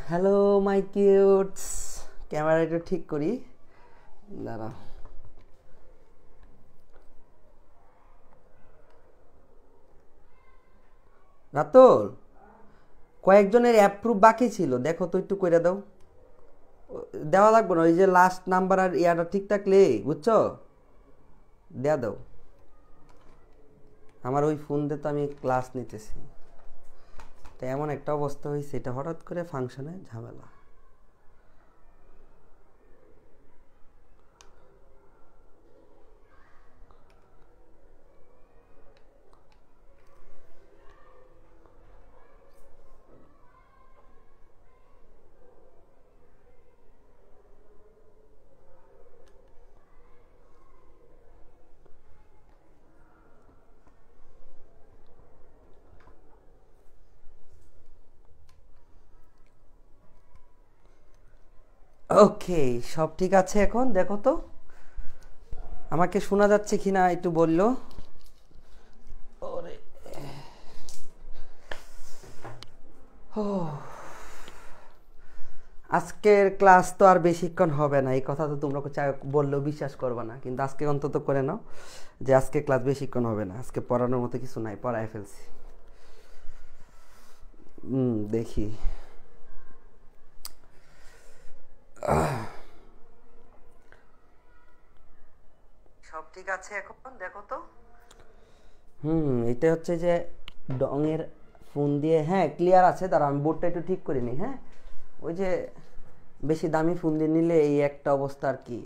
Hello my কিউটস, camera একটু ঠিক করি, দাঁড়া। রাতুল, কয়েকজনের অ্যাপ্রুভ বাকি ছিল, দেখো তো একটু করে দাও। দেওয়া লাগবে না, ওই যে লাস্ট নাম্বার আর ইয়াটা ঠিক থাকলে বুঝছো, দেয়া দাও। আমার ওই ফোন দিয়ে তো আমি ক্লাস নিতেছি, তো এমন একটা অবস্থা হয়েছে, এটা হঠাৎ করে ফাংশনে ঝামেলা। ওকে, সব ঠিক আছে এখন, দেখো তো আমাকে শোনা যাচ্ছে কিনা একটু বললো। ওরে ও, আজকের ক্লাস তো আর বেশিক্ষণ হবে না, এই কথা তো তোমরা বললেও বিশ্বাস করবে না, কিন্তু আজকে অন্তত করে নাও যে আজকে ক্লাস বেশিক্ষণ হবে না। আজকে পড়ানোর মতো কিছু নাই, পড়ায় ফেলছি। দেখি। সব ঠিক আছে এখন, দেখো তো। এটা হচ্ছে যে ডঙের ফোন দিয়ে, হ্যাঁ ক্লিয়ার আছে, দাঁড়া আমি বোর্ডটা একটু ঠিক করে নিই। হ্যাঁ, ওই যে বেশি দামি ফোন দিয়ে নিলে এই একটা অবস্থা আর কি।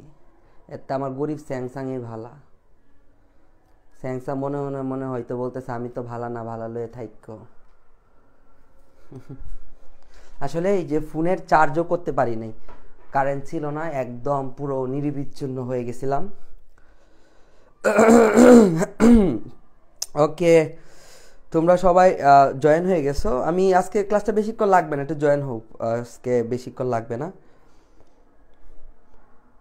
এতে আমার গরিব স্যামসাংই ভালা। স্যামসাং মনে মনে মনে হয়তো বলতেছে আমি তো ভালা না, ভালা লয়ে থাইক্য। আসলে এই যে ফোনের চার্জও করতে পারি নাই, কারেন্ট ছিল না, একদম পুরো নিরিবিচ্ছিন্ন হয়ে গেছিলাম। ওকে, তোমরা সবাই জয়েন হয়ে গেছো। আমি আজকে ক্লাসটা বেশিক্ষণ লাগবে না, একটু জয়েন হোক, আজকে বেশিক্ষণ লাগবে না।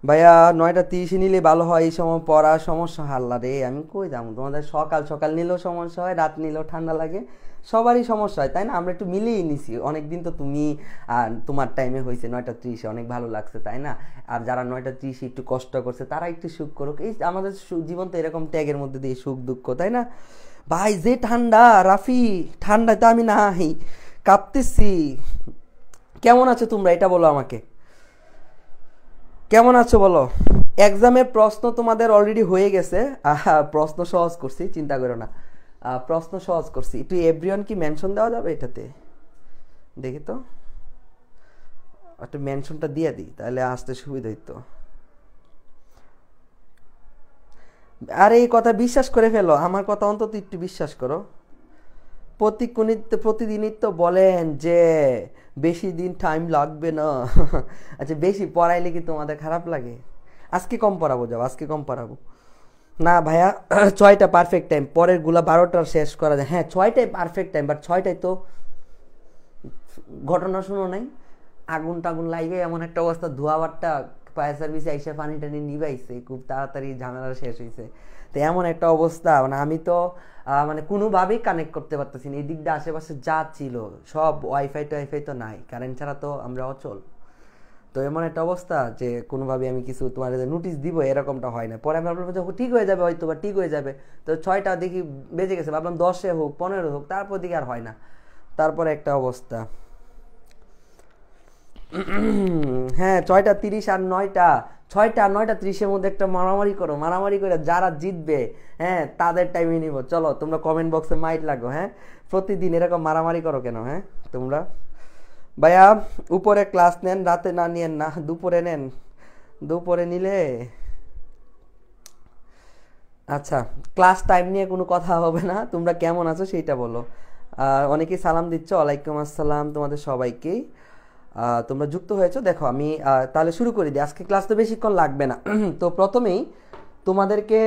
ভাইয়া 9:30 নিলে ভালো হয়, এই সময় পড়ার সমস্যা। হাল্লা রে, আমি কই যাবো, তোমাদের সকাল সকাল নিলেও সমস্যা হয়, রাত নিলেও ঠান্ডা লাগে, সবারই সমস্যা হয় তাই না? আমরা একটু মিলিয়ে নিছি অনেকদিন তো, তুমি তোমার টাইমে হয়েছে 9:30, অনেক ভালো লাগছে তাই না? আর যারা 9:30 একটু কষ্ট করছে তারা একটু সুখ করুক। এই আমাদের জীবন তো এরকম ট্যাগের মধ্যে দিয়ে সুখ দুঃখ তাই না? ভাই যে ঠান্ডা, রাফি ঠান্ডায় তো আমি নাই, কাঁপতেছি। কেমন আছো তোমরা এটা বলো আমাকে, কেমন আছো বলো। এক্সামের প্রশ্ন তোমাদের অলরেডি হয়ে গেছে। প্রশ্ন সহজ করছি, চিন্তা করো না। প্রশ্ন সহজ করছি, একটু এভরিওয়ান কি মেনশন দেওয়া যাবে এটাতে? দেখি তো, একটু মেনশনটা দিয়ে দিই তাহলে আসতে সুবিধা হইতো। আরে এই কথা বিশ্বাস করে ফেলো, আমার কথা অন্তত একটু বিশ্বাস করো। প্রতিদিনই তো বলেন যে বেশি দিন টাইম লাগবে না। আচ্ছা, বেশি পড়াইলে কি তোমাদের খারাপ লাগে? আজকে কম পড়াবো, যাও আজকে কম পড়াবো। না ভাইয়া, 6টা পারফেক্ট টাইম, পরের গুলা 12টার শেষ করা যায়। হ্যাঁ 6টাই পারফেক্ট টাইম, বাট 6টায় তো ঘটনা শুনো নাই, আগুন টাগুন লাগে এমন একটা অবস্থা, ধোয়াবারটা ফায়ার সার্ভিসে এসে পানি টানি নিবাইছে, খুব তাড়াতাড়ি ঝামেলা শেষ হয়েছে। তো এমন একটা অবস্থা, মানে আমি তো মানে কোনোভাবেই কানেক্ট করতে পারতেছি না, এই দিকটা আশেপাশে যা ছিল সব ওয়াইফাই টাইফাই তো নাই, কারেন্ট ছাড়া তো আমরা অচল। তো এমন একটা অবস্থা যে কোনোভাবে আমি কিছু তোমার নোটিশ দিব এরকমটা হয় না। পরে আমি ভাবলাম যে ঠিক হয়ে যাবে, হয়তো বা ঠিক হয়ে যাবে। তো 6টা দেখি বেজে গেছে, ভাবলাম 10-এ হোক 15 হোক, তারপর দিকে আর হয় না। তারপরে একটা অবস্থা। হ্যাঁ 6:30 আর 9টা, 6টা আর 9:30-এর মধ্যে একটা মারামারি করো, মারামারি করে যারা জিতবে হ্যাঁ তাদের টাইমে নিব। চলো তোমরা কমেন্ট বক্সে মাইট লাগো। হ্যাঁ, প্রতিদিন এরকম মারামারি করো কেন? হ্যাঁ তোমরা ভাইয়া উপরে ক্লাস নেন, রাতে না নিয়েন না, দুপুরে নেন। দুপুরে নিলে আচ্ছা, ক্লাস টাইম নিয়ে কোনো কথা হবে না। তোমরা কেমন আছো সেইটা বলো। অনেকেই সালাম দিচ্ছ, ওয়ালাইকুম আসসালাম তোমাদের সবাইকেই। তোমরা যুক্ত হয়েছো, দেখো আমি তাহলে শুরু করে দিই। আজকে ক্লাস তো বেশিক্ষণ লাগবে না। তো প্রথমেই তোমাদেরকে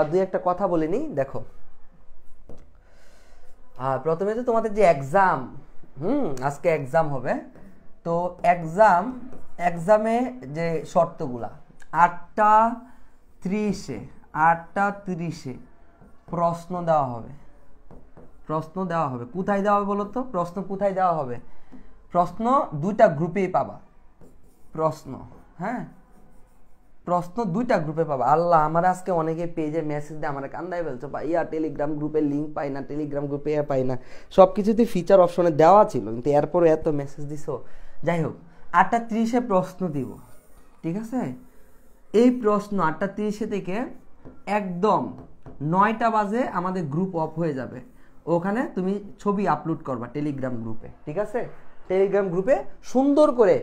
দুই একটা কথা বলে নিই। দেখো প্রথমে তো তোমাদের যে এক্সাম, আজকে এক্সাম হবে। তো এক্সামে যে শর্তগুলা, 8:30-এ 8:30-এ প্রশ্ন দেওয়া হবে। প্রশ্ন দেওয়া হবে কোথায় দেওয়া হবে বলো তো? প্রশ্ন কোথায় দেওয়া হবে? প্রশ্ন দুইটা গ্রুপেই পাবা, প্রশ্ন, হ্যাঁ প্রশ্ন দুইটা গ্রুপে পাবা। আল্লাহ, আমার আজকে অনেকে পেজে মেসেজ দেয়, আমার কান্দায় বলছো ভাইয়া টেলিগ্রাম গ্রুপের লিঙ্ক পাই না, টেলিগ্রাম গ্রুপে পাই না। সব কিছুতে ফিচার অপশনে দেওয়া ছিল, কিন্তু এরপরে এত মেসেজ দিছো। যাই হোক, 8:30-এ প্রশ্ন দিব, ঠিক আছে? এই প্রশ্ন 8:30 থেকে একদম 9টা বাজে আমাদের গ্রুপ অফ হয়ে যাবে। ওখানে তুমি ছবি আপলোড করবা টেলিগ্রাম গ্রুপে, ঠিক আছে? টেলিগ্রাম গ্রুপে সুন্দর করে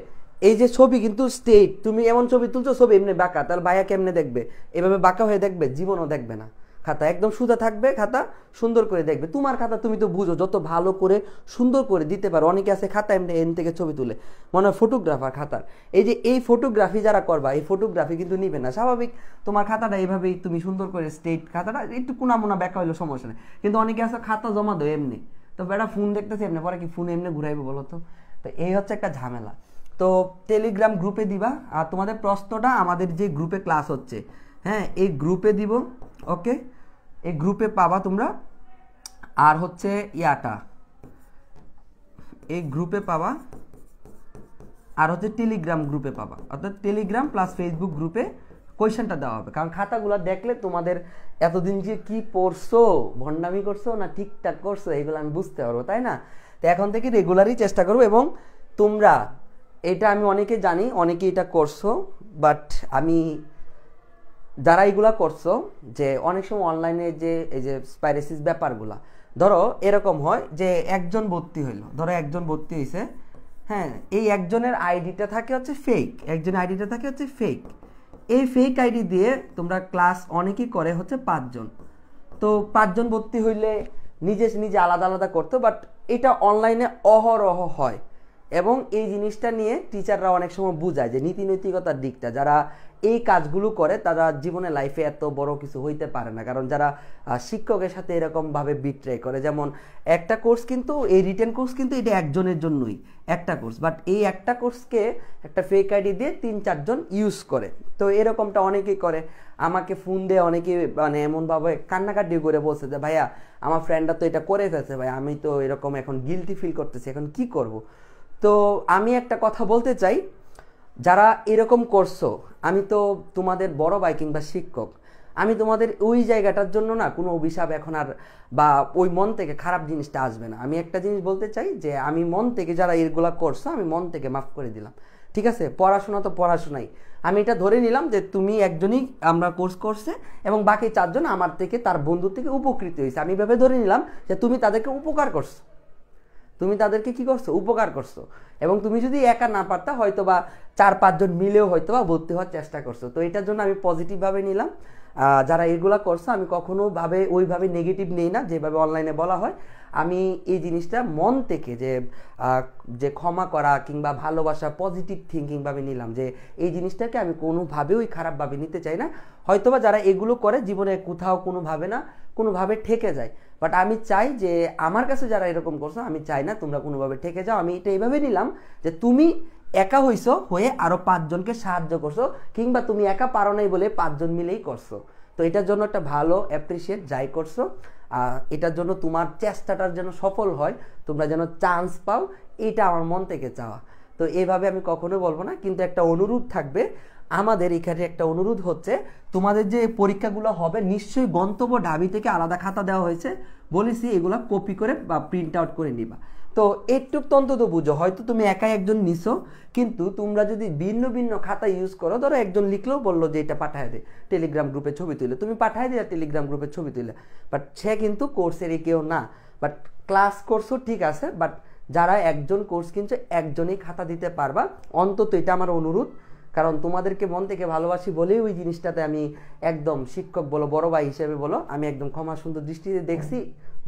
এই যে ছবি কিন্তু স্টেট, তুমি এমন ছবি তুলছো ছবি এমনি বাঁকা, তাহলে ভাইয়া কেমনে দেখবে? এভাবে বাঁকা হয়ে দেখবে? জীবনও দেখবে না। খাতা একদম সোজা থাকবে, খাতা সুন্দর করে দেখবে। তোমার খাতা তুমি তো বুঝো, যত ভালো করে সুন্দর করে দিতে পারো। অনেকে আছে খাতা এমনি এন থেকে ছবি তুলে, মনে হয় ফটোগ্রাফার খাতার। এই যে এই ফটোগ্রাফি যারা করবা, এই ফটোগ্রাফি কিন্তু নিবে না। স্বাভাবিক তোমার খাতাটা এইভাবেই তুমি সুন্দর করে স্টেট, খাতাটা একটু কোনা ব্যাকা হইলো সমস্যা নেই, কিন্তু অনেকে আছে খাতা জমা দেয় এমনি, তো বেটা ফোন দেখতেছে এমনি, পরে কি ফোন এমনি ঘুরাইবো বলো তো? তো এই হচ্ছে একটা ঝামেলা। তো টেলিগ্রাম গ্রুপে দিবা, আর তোমাদের প্রশ্নটা আমাদের যে গ্রুপে ক্লাস হচ্ছে, হ্যাঁ এই গ্রুপে দিব, ওকে? এই গ্রুপে পাবা তোমরা। আর হচ্ছে ইয়াটা এই গ্রুপে পাবা, আর হচ্ছে টেলিগ্রাম গ্রুপে পাবা। অর্থাৎ টেলিগ্রাম প্লাস ফেসবুক গ্রুপে কোয়েশ্চেনটা দেওয়া হবে। কারণ খাতাগুলো দেখলে তোমাদের এতদিন যে কি পড়ছো, ভণ্ডামি করছো না ঠিকঠাক করছো, এগুলো আমি বুঝতে পারবো, তাই না? তো এখন থেকে রেগুলারই চেষ্টা করবো। এবং তোমরা এটা, আমি অনেকে জানি অনেকে এটা করছো, বাট আমি যারা এগুলা করছো, যে অনেক সময় অনলাইনে যে এই যে স্পাইরেসিস ব্যাপারগুলা, ধরো এরকম হয় যে একজন ভর্তি হইলো, ধরো একজন ভর্তি হয়েছে, হ্যাঁ এই একজনের আইডিটা থাকে হচ্ছে ফেক, একজনের আইডিটা থাকে হচ্ছে ফেক। এই ফেক আইডি দিয়ে তোমরা ক্লাস অনেকেই করে হচ্ছে 5 জন। তো 5 জন ভর্তি হইলে নিজে নিজে আলাদা আলাদা করতো, বাট এটা অনলাইনে অহরহ হয়। এবং এই জিনিসটা নিয়ে টিচাররা অনেক সময় বুঝায় যে নীতি নৈতিকতার দিকটা, যারা এই কাজগুলো করে তারা জীবনে লাইফে এত বড় কিছু হইতে পারে না। কারণ যারা শিক্ষকের সাথে এরকমভাবে বিট্রে করে, যেমন একটা কোর্স কিন্তু, এই রিটেন কোর্স কিন্তু এটা একজনের জন্যই একটা কোর্স, বাট এই একটা কোর্সকে একটা ফেক আইডি দিয়ে 3-4 জন ইউজ করে। তো এরকমটা অনেকেই করে। আমাকে ফোন দিয়ে অনেকে মানে এমনভাবে কান্নাকাটি করে বলছে যে ভাইয়া আমার ফ্রেন্ডরা তো এটা করে ফেলছে, ভাই আমি তো এরকম এখন গিলটি ফিল করতেছি, এখন কি করব? তো আমি একটা কথা বলতে চাই, যারা এরকম করছো, আমি তো তোমাদের বড় ভাই কিংবা শিক্ষক, আমি তোমাদের ওই জায়গাটার জন্য না কোনো অভিশাপ এখন আর, বা ওই মন থেকে খারাপ জিনিসটা আসবে না। আমি একটা জিনিস বলতে চাই যে আমি মন থেকে, যারা এগুলা করছো আমি মন থেকে মাফ করে দিলাম, ঠিক আছে? পড়াশোনা তো পড়াশোনাই। আমি এটা ধরে নিলাম যে তুমি একজনই আমরা কোর্স করছে এবং বাকি 4 জন আমার থেকে, তার বন্ধু থেকে উপকৃত হয়েছে। আমি ভেবে ধরে নিলাম যে তুমি তাদেরকে উপকার করছো, তুমি তাদেরকে কি করছো? উপকার করছো। এবং তুমি যদি একা না পারতা, হয়তো বা 4-5 জন মিলেও হয়তো বা ভর্তি হওয়ার চেষ্টা করছো। তো এটার জন্য আমি পজিটিভভাবে নিলাম। যারা এগুলা করছো, আমি কখনো ওইভাবে নেগেটিভ নেই না যেভাবে অনলাইনে বলা হয়। আমি এই জিনিসটা মন থেকে যে ক্ষমা করা কিংবা ভালোবাসা, পজিটিভ থিঙ্কিং ভাবে নিলাম, যে এই জিনিসটাকে আমি কোনোভাবেই খারাপভাবে নিতে চাই না। হয়তোবা যারা এগুলো করে জীবনে কোথাও কোনোভাবে ঠেকে যায়, বাট আমি চাই যে আমার কাছে যারা এরকম করছো, আমি চাই না তোমরা কোনোভাবে ঠেকে যাও। আমি এটা এইভাবে নিলাম যে তুমি একা হইছো, হয়ে আরো 5 জনকে সাহায্য করছো, কিংবা তুমি একা পারো নাই বলে 5 জন মিলেই করছো। তো এটার জন্য একটা ভালো অ্যাপ্রিসিয়েট যাই করছো, এটার জন্য তোমার চেষ্টাটার যেন সফল হয়, তোমরা যেন চান্স পাও, এটা আমার মন থেকে চাওয়া। তো এইভাবে আমি কখনো বলবো না, কিন্তু একটা অনুরোধ থাকবে আমাদের এখানে। একটা অনুরোধ হচ্ছে, তোমাদের যে পরীক্ষাগুলো হবে নিশ্চয়ই গন্তব্য ঢাবি থেকে আলাদা খাতা দেওয়া হয়েছে, বলেছি এগুলো কপি করে বা প্রিন্ট আউট করে নিবা। তো একটু অন্তত বুঝো, হয়তো তুমি একাই একজন নিছো, কিন্তু তোমরা যদি ভিন্ন ভিন্ন খাতা ইউজ করো, ধরো একজন লিখলেও বললো যে এটা পাঠায় দে টেলিগ্রাম গ্রুপে ছবি তুলে, তুমি পাঠায় দিলে টেলিগ্রাম গ্রুপে ছবি তুলে, বাট সে কিন্তু কোর্সেরই কেউ না, বাট ক্লাস কোর্সও ঠিক আছে, বাট যারা একজন কোর্স কিনছো একজনই খাতা দিতে পারবা অন্তত, এটা আমার অনুরোধ। কারণ তোমাদেরকে মন থেকে ভালোবাসি বলেই ওই জিনিসটাতে আমি একদম, শিক্ষক বলো বড় ভাই হিসেবে বলো, আমি একদম ক্ষমা সুন্দর দৃষ্টিতে দেখছি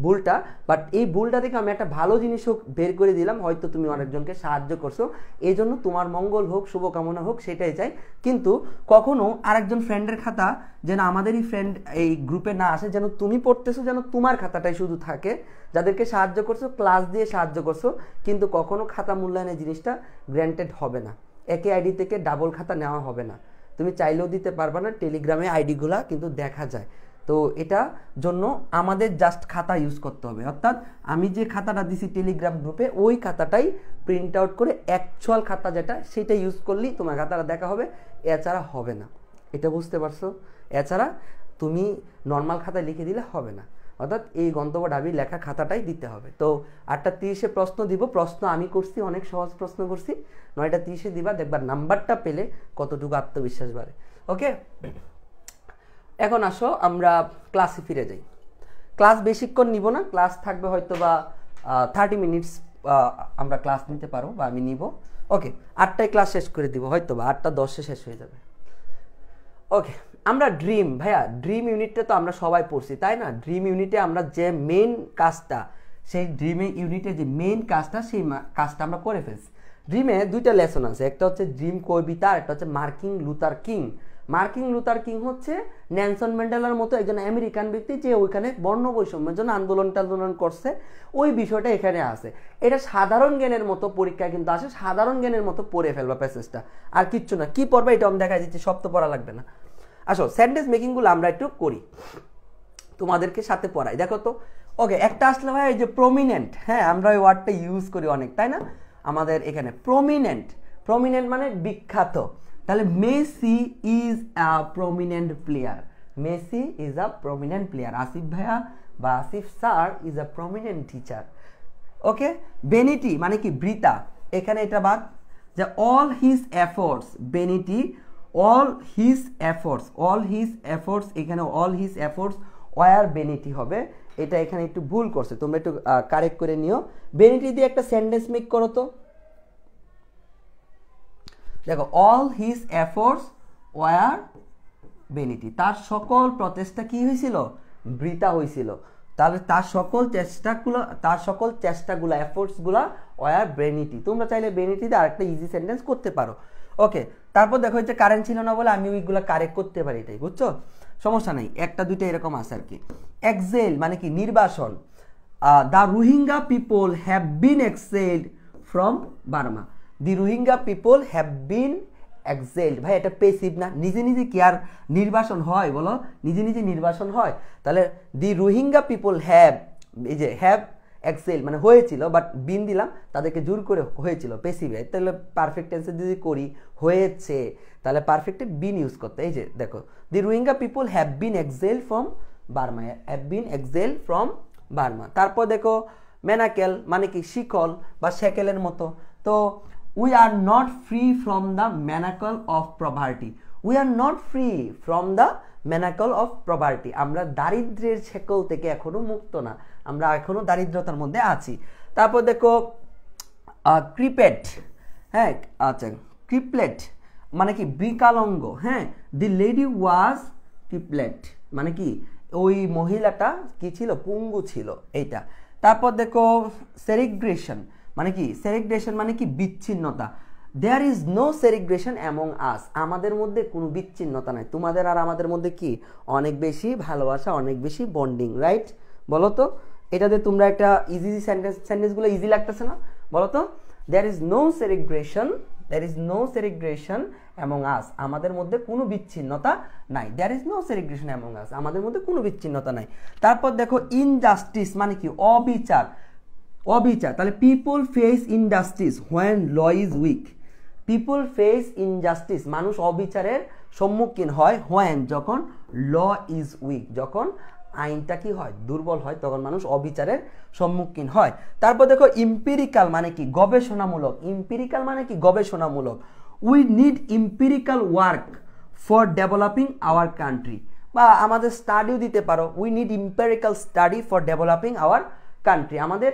ভুলটা। বাট এই ভুলটা থেকে আমি একটা ভালো জিনিসও বের করে দিলাম, হয়তো তুমি অনেকজনকে সাহায্য করছো, এই জন্য তোমার মঙ্গল হোক, শুভকামনা হোক, সেটাই চাই। কিন্তু কখনো আরেকজন ফ্রেন্ডের খাতা যেন আমাদেরই ফ্রেন্ড এই গ্রুপে না আসে, যেন তুমি পড়তেছো যেন তোমার খাতাটাই শুধু থাকে, যাদেরকে সাহায্য করছো ক্লাস দিয়ে সাহায্য করছো, কিন্তু কখনো খাতা মূল্যায়নের জিনিসটা গ্র্যান্টেড হবে না। একই আইডি থেকে ডাবল খাতা নেওয়া হবে না, তুমি চাইলেও দিতে পারবা না। টেলিগ্রামে আইডিগুলা কিন্তু দেখা যায়, তো এটা জন্য আমাদের জাস্ট খাতা ইউজ করতে হবে, অর্থাৎ আমি যে খাতাটা দিছি টেলিগ্রাম গ্রুপে ওই খাতাটাই প্রিন্ট আউট করে অ্যাকচুয়াল খাতা যেটা সেটা ইউজ করলেই তোমার খাতাটা দেখা হবে, এছাড়া হবে না। এটা বুঝতে পারছো? এছাড়া তুমি নর্মাল খাতায় লিখে দিলে হবে না, অর্থাৎ এই গন্তব্য ঢাবি লেখা খাতাটাই দিতে হবে। তো 8:30 প্রশ্ন দিব, প্রশ্ন আমি করছি, অনেক সহজ প্রশ্ন করছি। 9:30 দিবা, দেখবা নাম্বারটা পেলে কতটুকু আত্মবিশ্বাস বাড়ে। ওকে, এখন আসো আমরা ক্লাসে ফিরে যাই। ক্লাস বেশিক্ষণ নিব না, ক্লাস থাকবে হয়তো বা 30 মিনিটস আমরা ক্লাস নিতে পারো বা আমি নিব। ওকে, 8টায় ক্লাস শেষ করে দিব, হয়তো বা 8:10 শেষ হয়ে যাবে। ওকে, আমরা ড্রিম, ভাইয়া ড্রিম ইউনিটটা তো আমরা সবাই পড়ছি তাই না? ড্রিম ইউনিটে আমরা যে মেন কাজটা, সেই ড্রিম ইউনিটে যে মেন কাজটা, সেই কাজটা আমরা করে ফেলছি। ড্রিমে 2টা লেসন আছে, একটা হচ্ছে ড্রিম কবিতা, একটা হচ্ছে মার্কিন লুথার কিং। মার্কিন লুথার কিং হচ্ছে নেলসন ম্যান্ডেলার মতো একজন আমেরিকান ব্যক্তি যে ওইখানে বর্ণ বৈষম্যের জন্য আন্দোলন করছে, ওই বিষয়টা এখানে আছে। এটা সাধারণ জ্ঞানের মতো পরীক্ষায় কিন্তু আসে, সাধারণ জ্ঞানের মতো পড়ে ফেলবা প্যাসেজটা, আর কিচ্ছু না। কি পড়বা এটা আমি দেখা দিচ্ছি, সব তো পড়া লাগবে না। আসো সেন্টেন্স মেকিংগুলো আমরা একটু করি, তোমাদেরকে সাথে পড়াই। দেখো তো, ওকে, একটা আসলে ভাই এই যে প্রমিনেন্ট, হ্যাঁ আমরা ওই ওয়ার্ডটা ইউজ করি অনেক তাই না? আমাদের এখানে প্রমিনেন্ট, প্রমিনেন্ট মানে বিখ্যাত। তাহলে Messi is a prominent player, Messi is a prominent player. Asif ভাইয়া বা Asif sir is a prominent teacher. Okay, vanity মানে কি? বৃতা। এখানে এটা বাদ, যে all his efforts, vanity all his efforts, এখানে all his efforts were vanity হবে, এটা এখানে একটু ভুল করছে, তোমরা একটু কারেক্ট করে নিও। বেনিটি দিয়ে একটা সেন্টেন্স মেক করো তো। দেখো, all his efforts were vanity, তার সকল প্রচেষ্টা কি হয়েছিল? বৃথা হয়েছিল। তাহলে তার সকল চেষ্টাগুলো এফোর্টসগুলো ওয়ার বেনিটি। তোমরা চাইলে বেনিটিতে আরেকটা ইজি সেন্টেন্স করতে পারো। ওকে, তারপর দেখো যে কারেন্ট ছিল না বলে আমি ওইগুলো কারেক্ট করতে পারি, এটাই বুঝছো, সমস্যা নাই। একটা দুইটা এরকম আছে আর কি। এক্সেল মানে কি? নির্বাসন। The Rohingya people have been expelled from Burma. The Rohingya people have been expelled, ভাই এটা পেসিভ না? নিজে নিজে কি আর নির্বাসন হয় বলো? নিজে নিজে নির্বাসন হয়? তাহলে দি রোহিঙ্গা পিপল হ্যাভ, এই যে হ্যাভ এক্সেল মানে হয়েছিল, বাট বিন দিলাম, তাদেরকে জোর করে হয়েছিল, পেসিভে। তাহলে পারফেক্ট টেন্সে যদি করি হয়েছে, তাহলে পারফেক্টে বিন ইউজ করতে। এই যে দেখো, the Rohingya people have been expel from Burma, have been expel from Burma. তারপর দেখো ম্যানাকেল মানে কি? শিকল বা শেকেলের মতো। তো we are not free from the manacle of poverty, we are not free from the manacle of poverty, আমরা দারিদ্র্যের শেকল থেকে এখনো মুক্ত না, আমরা এখনো দারিদ্রতার মধ্যে আছি। তারপর দেখো ক্রিপেট, হ্যাঁ আচ্ছা, ক্রিপলেট মানে কি? বিকলাঙ্গ। হ্যাঁ, দি লেডি ওয়াজ ক্রিপলেট মানে কি? ওই মহিলাটা কি ছিল? পঙ্গু ছিল, এইটা। তারপর দেখো সেরিগ্রেশন মানে কি? সেরিগ্রেশন মানে কি? বিচ্ছিন্নতা। There is no segregation among us, আমাদের মধ্যে কোনো বিচ্ছিন্নতা নাই। তোমাদের আর আমাদের মধ্যে কি? অনেক বেশি ভালোবাসা, অনেক বেশি বন্ডিং, রাইট? বলো তো, এটাতে তোমরা একটা ইজি সেন্টেন্সগুলো ইজি লাগতেছে না? বলো তো, there is no segregation, there is no segregation among us, আমাদের মধ্যে কোনো বিচ্ছিন্নতা নাই। There is no segregation among us, আমাদের মধ্যে কোনো বিচ্ছিন্নতা নাই। তারপর দেখো ইনজাস্টিস মানে কি? অবিচার, অবিচার। তাহলে people face injustice when law is weak, people face injustice, মানুষ অবিচারের সম্মুখীন হয় হোয়েন, যখন ল ইজ উইক, যখন আইনটা কি হয়? দুর্বল হয়, তখন মানুষ অবিচারের সম্মুখীন হয়। তারপর দেখো ইম্পিরিক্যাল মানে কি? গবেষণামূলক। ইম্পিরিক্যাল মানে কি? গবেষণামূলক। We need empirical work for developing our country, বা আমাদের স্টাডিও দিতে পারো, we need empirical study for developing our country, আমাদের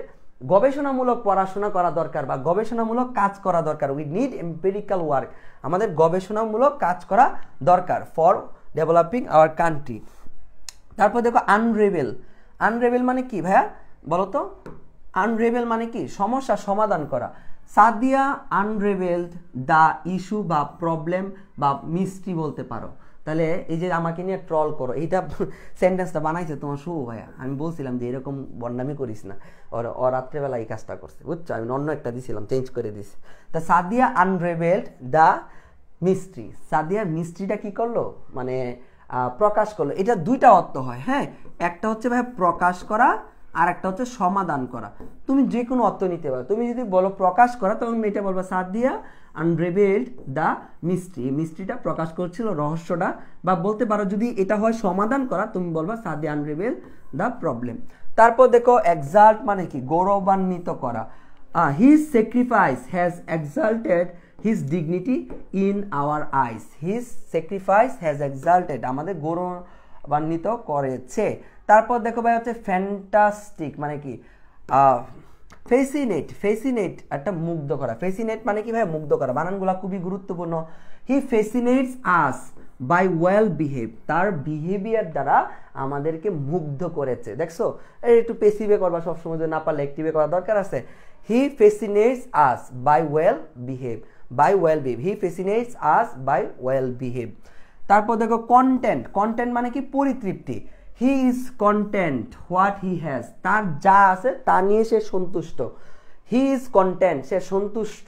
গবেষণামূলক পড়াশোনা করা দরকার বা গবেষণামূলক কাজ করা দরকার। উই নিড এম্পিরিক্যাল ওয়ার্ক, আমাদের গবেষণামূলক কাজ করা দরকার ফর ডেভেলপিং আওয়ার কান্ট্রি। তারপর দেখো আনরেবেল, আনরেবেল মানে কি ভাইয়া বলো তো? আনরেবেল মানে কি? সমস্যা সমাধান করা। সাদিয়া আনরেবেলড দ্য ইস্যু বা প্রবলেম বা মিস্ট্রি বলতে পারো। তাহলে এই যে আমাকে নিয়ে ট্রল করো, এইটা সেন্টেন্সটা বানাইছে তোমার শুভ ভাইয়া। আমি বলছিলাম যে এরকম বন্ডামি করিস না, ও রাত্রেবেলা এই কাজটা করছে, বুঝছো? আমি অন্য একটা দিছিলাম, চেঞ্জ করে দিছি। তা সাদিয়া আনরেবেলড দ্য মিস্ট্রি, সাদিয়া মিস্ট্রিটা কি করলো? মানে প্রকাশ করলো, এটা দুইটা অর্থ হয়। হ্যাঁ, একটা হচ্ছে ভাই প্রকাশ করা, আর একটা হচ্ছে সমাধান করা। তুমি যে কোনো অর্থ নিতে পারো। তুমি যদি বলো প্রকাশ করা, তখন এটা বলবা সাদিয়া আনরিভিলড দ্য মিস্ট্রি, মিস্ট্রিটা প্রকাশ করছিল, রহস্যটা। বা বলতে পারো যদি এটা হয় সমাধান করা, তুমি বলবা সাদিয়া আনরিভিল দ্য প্রবলেম। তারপর দেখো এক্সাল্ট মানে কি, গৌরবান্বিত করা। His sacrifice has exalted his dignity in our eyes. His sacrifice has exalted, আমাদের গৌরবান্বিত করেছে। তারপর দেখো ভাই হচ্ছে ফ্যান্টাস্টিক মানে কি, ফেসিনেট, ফেসিনেট একটা মুগ্ধ করা। ফেসিনেট মানে কি ভাই, মুগ্ধ করা। বানানগুলো খুবই গুরুত্বপূর্ণ। হি fascinates us by well behave, তার বিহেভিয়ার দ্বারা আমাদেরকে মুগ্ধ করেছে। দেখছো, একটু পেসিভে করবা সবসময়, যদি না পারলে অ্যাক্টিভে করা দরকার আছে। He fascinates us by well behave, by well behave, he fascinates us by well behave. তারপর দেখো কন্টেন্ট, কন্টেন্ট মানে কি পরিতৃপ্তি। He is content what he has, তার যা আছে তা নিয়ে সে সন্তুষ্ট। হি ইজ কন্টেন্ট, সে সন্তুষ্ট।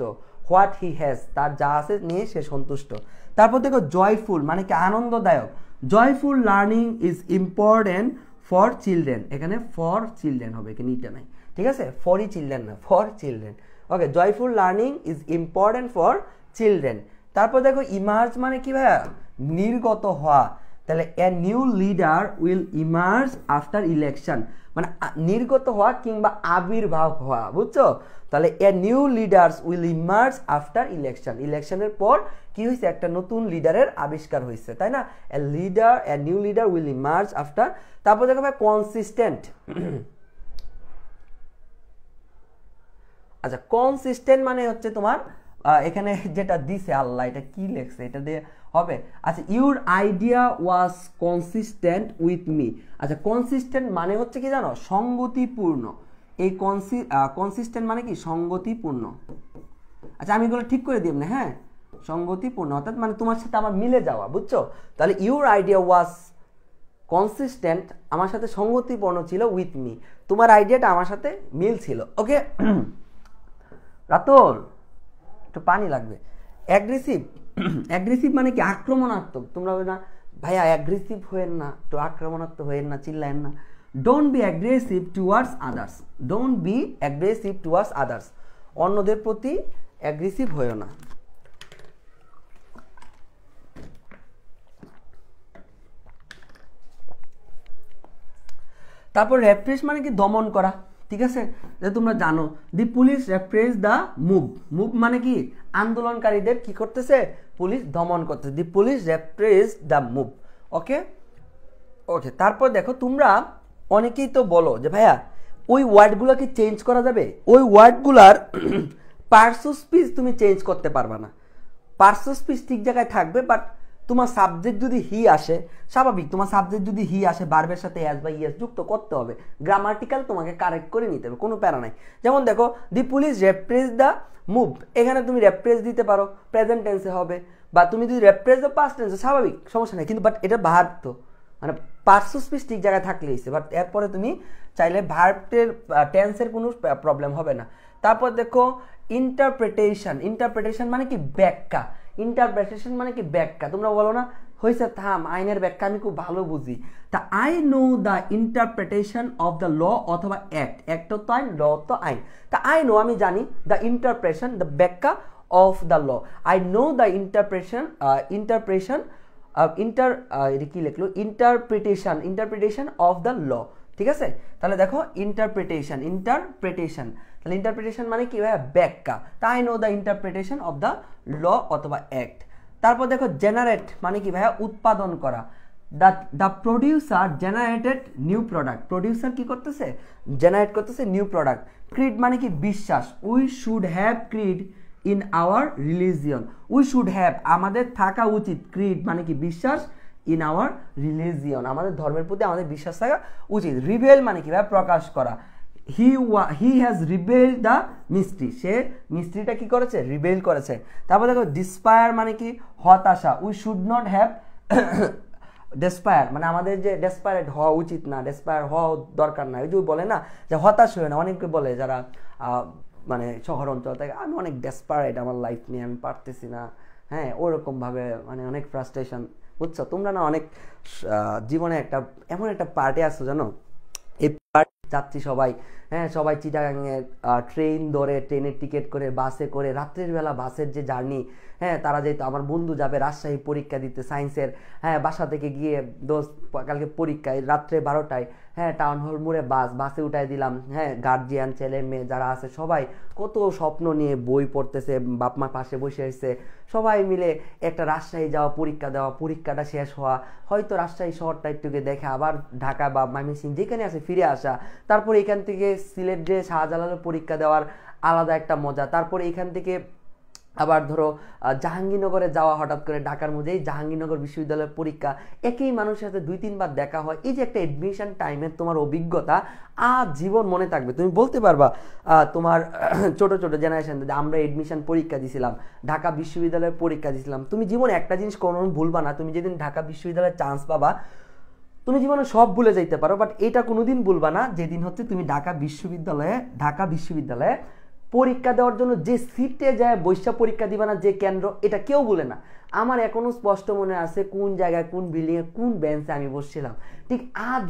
হোয়াট হি হ্যাজ, তার যা আছে নিয়ে সে সন্তুষ্ট। তারপর দেখো জয়ফুল মানে কি আনন্দদায়ক। Joyful learning is important for children, এখানে ফর চিলড্রেন হবে, এখানে ইটা নাই, ঠিক আছে, ফরই চিলড্রেন না, for children. Okay, joyful learning is important for children. তারপর দেখো ইমার্জ মানে কি ভাইয়া, নির্গত হওয়া। তাহলে a new leader will emerge after election, মানে নির্গত হওয়া কিংবা আবির্ভাব হওয়া, বুঝছো? তাহলে a new leaders will emerge after election, ইলেকশনের পর কি হয়েছে, একটা নতুন লিডারের আবিষ্কার হয়েছে, তাই না? A new leader will emerge after. তারপর দেখো ভাই কনসিস্টেন্ট। আচ্ছা, কনসিস্টেন্ট মানে হচ্ছে তোমার এখানে যেটা দিছে আল্লাহ, এটা কি লেখছে, এটা দিয়ে হবে। আচ্ছা, your idea was consistent with me. আচ্ছা, কনসিস্টেন্ট মানে হচ্ছে কি জানো, সঙ্গতিপূর্ণ। এই কনসিস্টেন্ট মানে কি, সঙ্গতিপূর্ণ। আচ্ছা, আমি এগুলো ঠিক করে দিই না, হ্যাঁ, সঙ্গতিপূর্ণ অর্থাৎ মানে তোমার সাথে আমার মিলে যাওয়া, বুঝছো? তাহলে ইউর আইডিয়া ওয়াজ কনসিস্টেন্ট, আমার সাথে সঙ্গতিপূর্ণ ছিল, উইথ মি, তোমার আইডিয়াটা আমার সাথে মিল ছিল। ওকে রাতুল, একটু পানি লাগবে। অ্যাগ্রেসিভ, অ্যাগ্রেসিভ মানে কি আক্রমণাত্মক। তোমরা না ভাইয়া অ্যাগ্রেসিভ হয়েন না, একটু আক্রমণাত্মক হয়েন না, চিল্লায়েন না। Don't be aggressive towards others, don't be aggressive towards others, অন্যদের প্রতি অ্যাগ্রেসিভ হয়েও না। তারপর রেপ্রেস মানে কি দমন করা, ঠিক আছে, যে তোমরা জানো the police repress the move, move মানে কি আন্দোলনকারীদের কি করতেছে, পুলিশ দমন করতেছে, the police repress the move. Okay okay. তারপর দেখো তোমরা অনেকেই তো বলো যে ভাইয়া ওই ওয়ার্ডগুলো কি চেঞ্জ করা যাবে, ওই ওয়ার্ডগুলার পার্টস অফ স্পিচ তুমি চেঞ্জ করতে পারবা না। পার্টস অফ স্পিচ ঠিক জায়গায় থাকবে, বাট তোমার সাবজেক্ট যদি হি আসে, স্বাভাবিক তোমার সাবজেক্ট যদি হি আসে, ভার্বের সাথে এস বা ইএস যুক্ত করতে হবে, গ্রামাটিক্যাল তোমাকে কারেক্ট করে নিতে হবে, কোনো প্যারা নাই। যেমন দেখো দি পুলিশ রেপ্রেস দ্য মুভ, এখানে তুমি রেপ্রেস দিতে পারো, প্রেজেন্ট টেন্সে হবে, বা তুমি যদি রেপ্রেস দ্য পাস্ট টেন্সে, স্বাভাবিক, সমস্যা নেই। কিন্তু বাট এটা ভার্ব, তো মানে পার্টস অফ স্পিচ ঠিক জায়গায় থাকলে হয়েছে, বাট এরপরে তুমি চাইলে ভার্বের টেন্সের কোনো প্রবলেম হবে না। তারপর দেখো ইন্টারপ্রিটেশন, ইন্টারপ্রিটেশন মানে কি ব্যাখ্যা, ইন্টারপ্রিটেশন মানে কি ব্যাখ্যা। তোমরা বলো না হয়েছে থাম, আইনের ব্যাখ্যা আমি খুব ভালো বুঝি, তা I know the interpretation of the law অথবা অ্যাক্ট, অ্যাক্ট তো আইন, ল তো আইন, তা আই নো আমি জানি, দ্য ইন্টারপ্রিটেশন দ্য ব্যাখ্যা of the law, I know the interpretation interpretation এটা কি লিখলো, interpretation, interpretation of the law, ঠিক আছে। তাহলে দেখো ইন্টারপ্রিটেশন, ইন্টারপ্রিটেশন, তাহলে ইন্টারপ্রিটেশন মানে কি ভাই ব্যাখ্যা, তাই know the interpretation of the law অথবা অ্যাক্ট। তারপর দেখো জেনারেট মানে কি ভাইয়া উৎপাদন করা, the producer generated new product, producer কি করতেছে, জেনারেট করতেছে নিউ প্রোডাক্ট। ক্রিড মানে কি বিশ্বাস, we should have Creed in our religion, we should have আমাদের থাকা উচিত, ক্রিড মানে কি বিশ্বাস, ইন আওয়ার রিলিজিয়ন আমাদের ধর্মের প্রতি আমাদের বিশ্বাস থাকা উচিত। রিভেল মানে কি ভাই প্রকাশ করা, হি হ্যাজ রিবেল দ্য মিস্ট্রি, সে মিস্ট্রিটা কি করেছে, রিবেল করেছে। তারপর দেখো ডিসপায়ার মানে কি হতাশা, we should not have despair মানে আমাদের যে ডেসপায়ারেট হওয়া উচিত না, ডেসপায়ার হওয়া দরকার না, ওই যে বলে না যে হতাশ হয়ে না, অনেকে বলে যারা মানে শহর অঞ্চল থেকে আমি অনেক ডেসপারেট আমার লাইফ নিয়ে, আমি পারতেছি না, হ্যাঁ ওরকমভাবে মানে অনেক ফ্রাস্ট্রেশন বুঝছো? তোমরা না অনেক জীবনে একটা এমন একটা পার্টে আসছো জানো, এই পার্টি যাচ্ছি সবাই, হ্যাঁ সবাই চিটাগাঙে ট্রেন ধরে, ট্রেনের টিকিট করে, বাসে করে, রাত্রের বেলা বাসের যে জার্নি, হ্যাঁ তারা যেহেতু আমার বন্ধু যাবে রাজশাহী পরীক্ষা দিতে সায়েন্সের, হ্যাঁ বাসা থেকে গিয়ে দোস্ত কালকে পরীক্ষায় রাত্রে 12টায়, হ্যাঁ টাউন হল মোড়ে বাসে উঠাই দিলাম, হ্যাঁ গার্জিয়ান ছেলে মেয়ে যারা আছে সবাই কত স্বপ্ন নিয়ে বই পড়তেছে, বাপ মা পাশে বসে এসেছে, সবাই মিলে একটা রাজশাহী যাওয়া, পরীক্ষা দেওয়া, পরীক্ষাটা শেষ হওয়া, হয়তো রাজশাহী শহরটা একটুকে দেখে আবার ঢাকা বা ময়মনসিংহ যেখানে আছে ফিরে আসা, তারপর এখান থেকে সিলেট যে শাহজালালের পরীক্ষা দেওয়ার আলাদা একটা মজা, তারপরে এখান থেকে আবার ধরো জাহাঙ্গীরনগরে যাওয়া, হঠাৎ করে ঢাকার মধ্যে এই জাহাঙ্গীরনগর বিশ্ববিদ্যালয়ের পরীক্ষা, একই মানুষের সাথে 2-3 বার দেখা হয়, এই যে একটা এডমিশন টাইমের তোমার অভিজ্ঞতা জীবন মনে থাকবে। তুমি বলতে পারবা তোমার ছোট ছোট জেনারেশন, আমরা এডমিশন পরীক্ষা দিছিলাম, ঢাকা বিশ্ববিদ্যালয়ের পরীক্ষা দিছিলাম, তুমি জীবনে একটা জিনিস কোনো ভুলবা না, তুমি যেদিন ঢাকা বিশ্ববিদ্যালয়ের চান্স পাবা তুমি জীবনে সব ভুলে যাইতে পারো, বাট এটা কোনোদিন ভুলবা না যেদিন হচ্ছে তুমি ঢাকা বিশ্ববিদ্যালয়ে পরীক্ষা দেওয়ার জন্য যে সিটে যায় বৈশা পরীক্ষা দিবা না, যে কেন্দ্র, এটা কেউ বলে না। আমার এখনো স্পষ্ট মনে আছে কোন জায়গায়, কোন বিল্ডিংয়ে, কোন বেঞ্চে আমি বসছিলাম, ঠিক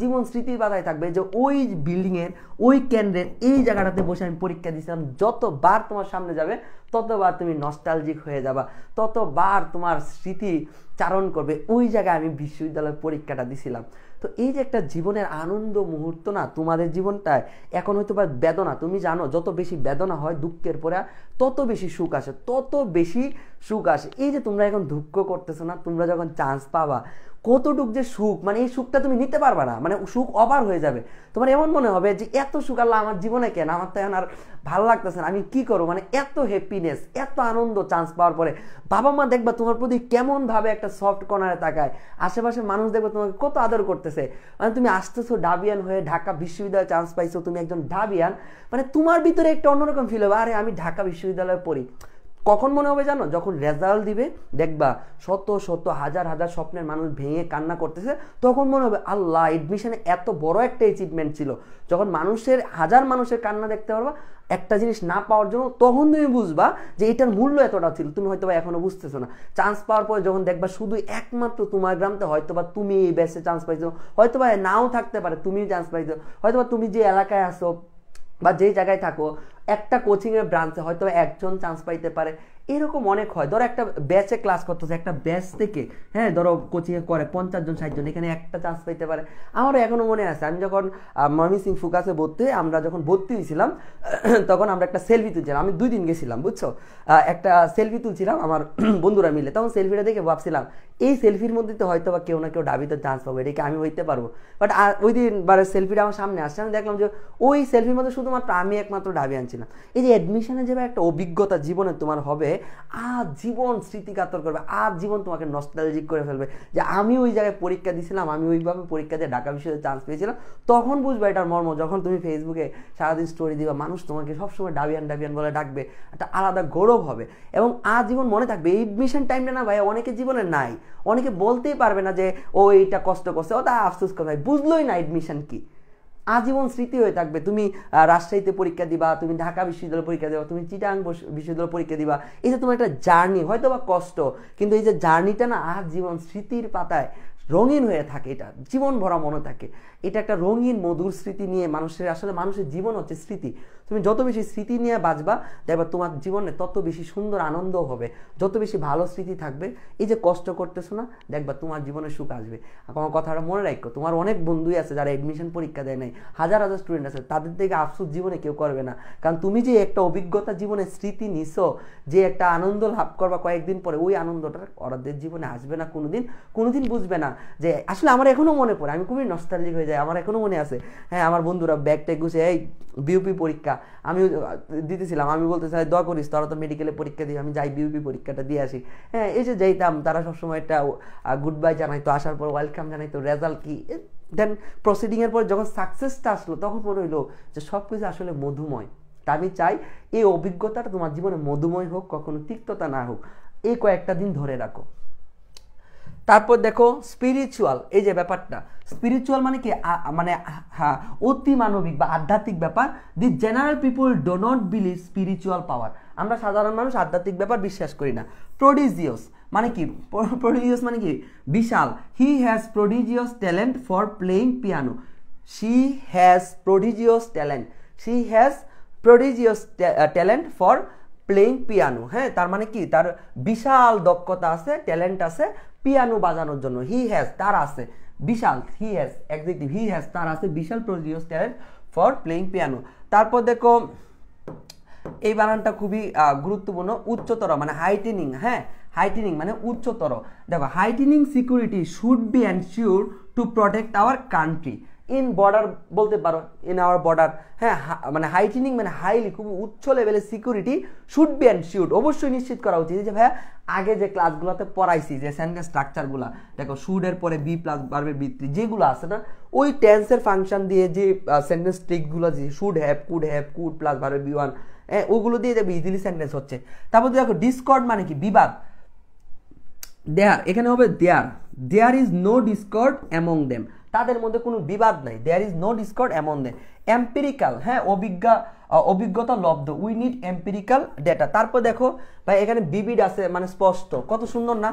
জীবন স্মৃতির পাতায় থাকবে যে ওই বিল্ডিংয়ের ওই কেন্দ্রের এই জায়গাটাতে বসে আমি পরীক্ষা দিয়েছিলাম। যতবার তোমার সামনে যাবে ততবার তুমি নস্টালজিক হয়ে যাবা, ততবার তোমার স্মৃতি চারণ করবে ওই জায়গায় আমি বিশ্ববিদ্যালয়ের পরীক্ষাটা দিছিলাম। তো এই যে একটা জীবনের আনন্দ মুহূর্ত না, তোমাদের জীবনটায় এখন হয়তো বা বেদনা, তুমি জানো যত বেশি বেদনা হয় দুঃখের পরে তত বেশি সুখ আসে, এই যে তোমরা এখন দুঃখ করতেছো না, তোমরা যখন চান্স পাবা কতটুক যে সুখ, মানে এই সুখটা তুমি নিতে পারবা না, মানে সুখ অবার হয়ে যাবে, তোমার এমন মনে হবে যে এত সুখ আল্লাহ আমার জীবনে কেন, আমার তো এখন আর ভালো লাগতেছে না, আমি কি করবো, মানে এত হ্যাপিনেস, এত আনন্দ চান্স পাওয়ার পরে। বাবা মা দেখবা তোমার প্রতি কেমন ভাবে একটা সফট কর্নারে তাকায়, আশেপাশে মানুষ দেখবে তোমাকে কত আদর করতেছে, মানে তুমি আসতেছো ডাবিয়ান হয়ে, ঢাকা বিশ্ববিদ্যালয়ে চান্স পাইছো, তুমি একজন ডাবিয়ান, মানে তোমার ভিতরে একটা অন্যরকম ফিল হবে, আরে আমি ঢাকা বিশ্ববিদ্যালয়ে পড়ি। কখন মনে হবে জানো, যখন রেজাল্ট দিবে, দেখবা শত শত হাজার হাজার স্বপ্নের মানুষ ভেঙে কান্না করতেছে, তখন মনে হবে আল্লাহ এডমিশনে এত বড় একটা অ্যাচিভমেন্ট ছিল। যখন হাজার মানুষের কান্না দেখতে পারবা একটা জিনিস না পাওয়ার জন্য, তখন তুমি বুঝবা যে এটার মূল্য এতটা ছিল, তুমি হয়তো বা এখনো বুঝতেছো না। চান্স পাওয়ার পরে যখন দেখবা শুধু একমাত্র তোমার গ্রামতে হয়তো বা তুমি এই ব্যাচে চান্স পাইছো, হয়তো বা নাও থাকতে পারে তুমি চান্স পাইছো, হয়তো বা তুমি যে এলাকায় আসো বা যেই জায়গায় থাকো একটা কোচিংয়ের ব্রাঞ্চে হয়তো একজন চান্স পাইতে পারে, এরকম অনেক হয়। ধরো একটা ব্যাচে ক্লাস করতেছে, একটা ব্যাচ থেকে, হ্যাঁ ধরো কোচিংয়ে করে 50 জন 60 জন, এখানে একটা চান্স পাইতে পারে। আমারও এখনো মনে আছে, আমি যখন ময়মনসিংহ ফোকাসে আমরা যখন ভর্তি হয়েছিলাম তখন আমরা একটা সেলফি তুলছিলাম, আমি 2 দিন গেছিলাম বুঝছো, একটা সেলফি তুলছিলাম আমার বন্ধুরা মিলে, তখন সেলফিটা দেখে ভাবছিলাম এই সেলফির মধ্যে তো হয়তো বা কেউ না কেউ ডাবিতে চান্স পাবো, এটাকে আমি হইতে পারবো। বাট ওই দিন সেলফিটা আমার সামনে আসছে, আমি দেখলাম যে ওই সেলফির মধ্যে শুধুমাত্র আমি একমাত্র ডাবি আনছিলাম। এই যে অ্যাডমিশনে যে একটা অভিজ্ঞতা জীবনে তোমার হবে, জীবন স্মৃতিকাতর করবে, জীবন তোমাকে নস্টালজিক করে ফেলবে যে আমি ওই জায়গায় পরীক্ষা দিয়েছিলাম, আমি ওইভাবে পরীক্ষা দিয়ে ঢাকা বিশ্ববিদ্যালয়ে চান্স পেয়েছিলাম। তখন বুঝবে এটার মর্ম, যখন তুমি ফেসবুকে সারাদিন স্টোরি দিবা, মানুষ তোমাকে সবসময় ডাবিয়ান বলে ডাকবে, একটা আলাদা গৌরব হবে এবং জীবন মনে থাকবে। এই এডমিশন টাইমটা না ভাই অনেকের জীবনে নাই, অনেকে বলতেই পারবে না যে ও এইটা কষ্ট করছে, ও তা আফসোস করে ভাই বুঝলোই না এডমিশন কি। আজীবন স্মৃতি হয়ে থাকবে। তুমি রাজশাহীতে পরীক্ষা দিবা, তুমি ঢাকা বিশ্ববিদ্যালয়ে পরীক্ষা দিবা, তুমি চিটাং বিশ্ববিদ্যালয়ে পরীক্ষা দিবা, এই যে তোমার একটা জার্নি, হয়তো বা কষ্ট, কিন্তু এই যে জার্নিটা না জীবন স্মৃতির পাতায় রঙিন হয়ে থাকে, এটা জীবন ভরা মনে থাকে। এটা একটা রঙিন মধুর স্মৃতি নিয়ে মানুষের জীবন হচ্ছে স্মৃতি। তুমি যত বেশি স্মৃতি নিয়ে বাঁচবা দেখবা তোমার জীবনে তত বেশি সুন্দর আনন্দ হবে, যত বেশি ভালো স্মৃতি থাকবে। এই যে কষ্ট করতেছো না, দেখবা তোমার জীবনে সুখ আসবে। আমার কথাটা মনে রাখো, তোমার অনেক বন্ধুই আছে যারা এডমিশন পরীক্ষা দেয় নাই, হাজার হাজার স্টুডেন্ট আছে, তাদের থেকে আফসোস জীবনে কেউ করবে না। কারণ তুমি যে একটা অভিজ্ঞতা জীবনে স্মৃতি নিছো, যে একটা আনন্দ লাভ করবা কয়েকদিন পরে, ওই আনন্দটা ওদের জীবনে আসবে না কোনোদিন বুঝবে না। যে আসলে আমার এখনো মনে পড়ে, আমি খুবই নস্টালজিক হয়ে যাই, আমার এখনো মনে আছে। হ্যাঁ, আমার বন্ধুরা ব্যাগ ট্যাগ গুছে এই বিউপি পরীক্ষা আমি দিতেছিলাম, আমি বলতে চাই দোয়া করিস তোরা তো মেডিকেলে পরীক্ষা দিই, আমি যাই বিউপি পরীক্ষাটা দিয়ে আসি। হ্যাঁ, এসে যাইতাম, তারা সবসময় একটা গুড বাই জানাইতো, আসার পর ওয়েলকাম জানাইতো, রেজাল্ট কি, দেন প্রসিডিং এর পর যখন সাকসেসটা আসলো তখন মনে হইলো যে সবকিছু আসলে মধুময়। তা আমি চাই এই অভিজ্ঞতাটা তোমার জীবনে মধুময় হোক, কখনো তিক্ততা না হোক। এই কয়েকটা দিন ধরে রাখো। তারপর দেখো স্পিরিচুয়াল, এই যে ব্যাপারটা, স্পিরিচুয়াল মানে কি, মানে হ্যাঁ অতি মানবিক বা আধ্যাত্মিক ব্যাপার। The general people do not believe spiritual power. আমরা সাধারণ মানুষ আধ্যাত্মিক ব্যাপার বিশ্বাস করি না। প্রডিজিয়াস মানে কি প্রডিজিয়াস মানে কি বিশাল he has prodigious talent for playing piano she has prodigious talent she has prodigious talent for playing piano হ্যাঁ তার মানে কি তার বিশাল দক্ষতা আছে ট্যালেন্ট আছে পিয়ানো বাজানোর জন্য হি হ্যাজ তার আছে বিশাল he has exactly he has তার আছে বিশাল prodigious talent for playing piano তারপর দেখো এই বানানটা খুবই গুরুত্বপূর্ণ উচ্চতর মানে হাইটেনিং হ্যাঁ হাইটেনিং মানে উচ্চতর দেখো হাইটেনিং security should be ensure to protect our country in border বলতে পারো ইন আওয়ার বর্ডার হ্যাঁ মানে হাইটেনিং মানে হাইলি খুব উচ্চ লেভেলের সিকিউরিটি শুড বি এনশিওর অবশ্যই নিশ্চিত করা উচিত যে ভাইয়া আগে যে ক্লাসগুলোতে পড়াইছি যে সেন্টেন্স স্ট্রাকচারগুলো দেখো শুডের পরে বি প্লাস ভার্বের বি3 যেগুলো আছে না ওই টেন্সের ফাংশন দিয়ে যে সেন্টেন্স ট্রিকগুলো যে শুড হ্যাভ কুড প্লাস ভার্বের বি1 ওগুলো দিয়ে দেখবে ইজিলি সেন্টেন্স হচ্ছে তারপর দেখো ডিসকর্ড মানে কি বিবাদ দেয়ার এখানে হবে there is no discord among them তাদের মধ্যে কোনো বিবাদ নাই there is no discord among them empirical হ্যাঁ অভিজ্ঞতা লব্ধ উই নিড এম্পিরিক্যাল ডেটা তারপর দেখো ভাই এখানে বিবিড আছে মানে স্পষ্ট কত সুন্দর না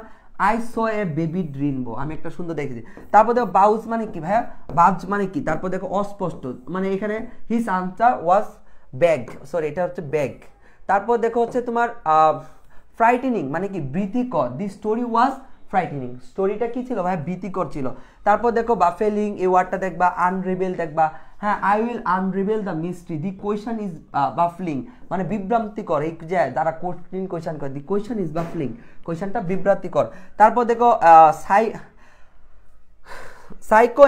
I saw A baby rainbow আমি একটা সুন্দর দেখেছি তারপর দেখো বাউজ মানে কি ভাইয়া বাজ মানে কি তারপর দেখো অস্পষ্ট মানে এখানে হিজ আনসার ওয়াজ ব্যাগ সরি এটা হচ্ছে ব্যাগ তারপর দেখো হচ্ছে তোমার ফ্রাইটেনিং মানে কি ভীতিকর দি স্টোরি ওয়াজ ফ্রাইটেনিং স্টোরিটা কি ছিল ভাই ভীতিকর ছিল তারপর দেখো বাফেলিং এই ওয়ার্ডটা দেখবা আনরিভেল দেখবা হ্যাঁ I will unravel the mystery the question is baffling মানে বিভ্রান্তিকর এই যে যারা কঠিন কোয়েশ্চন করে দি কোয়েশ্চন ইজ বাফলিং কোয়েশ্চনটা বিভ্রান্তিকর তারপর দেখো সাইকো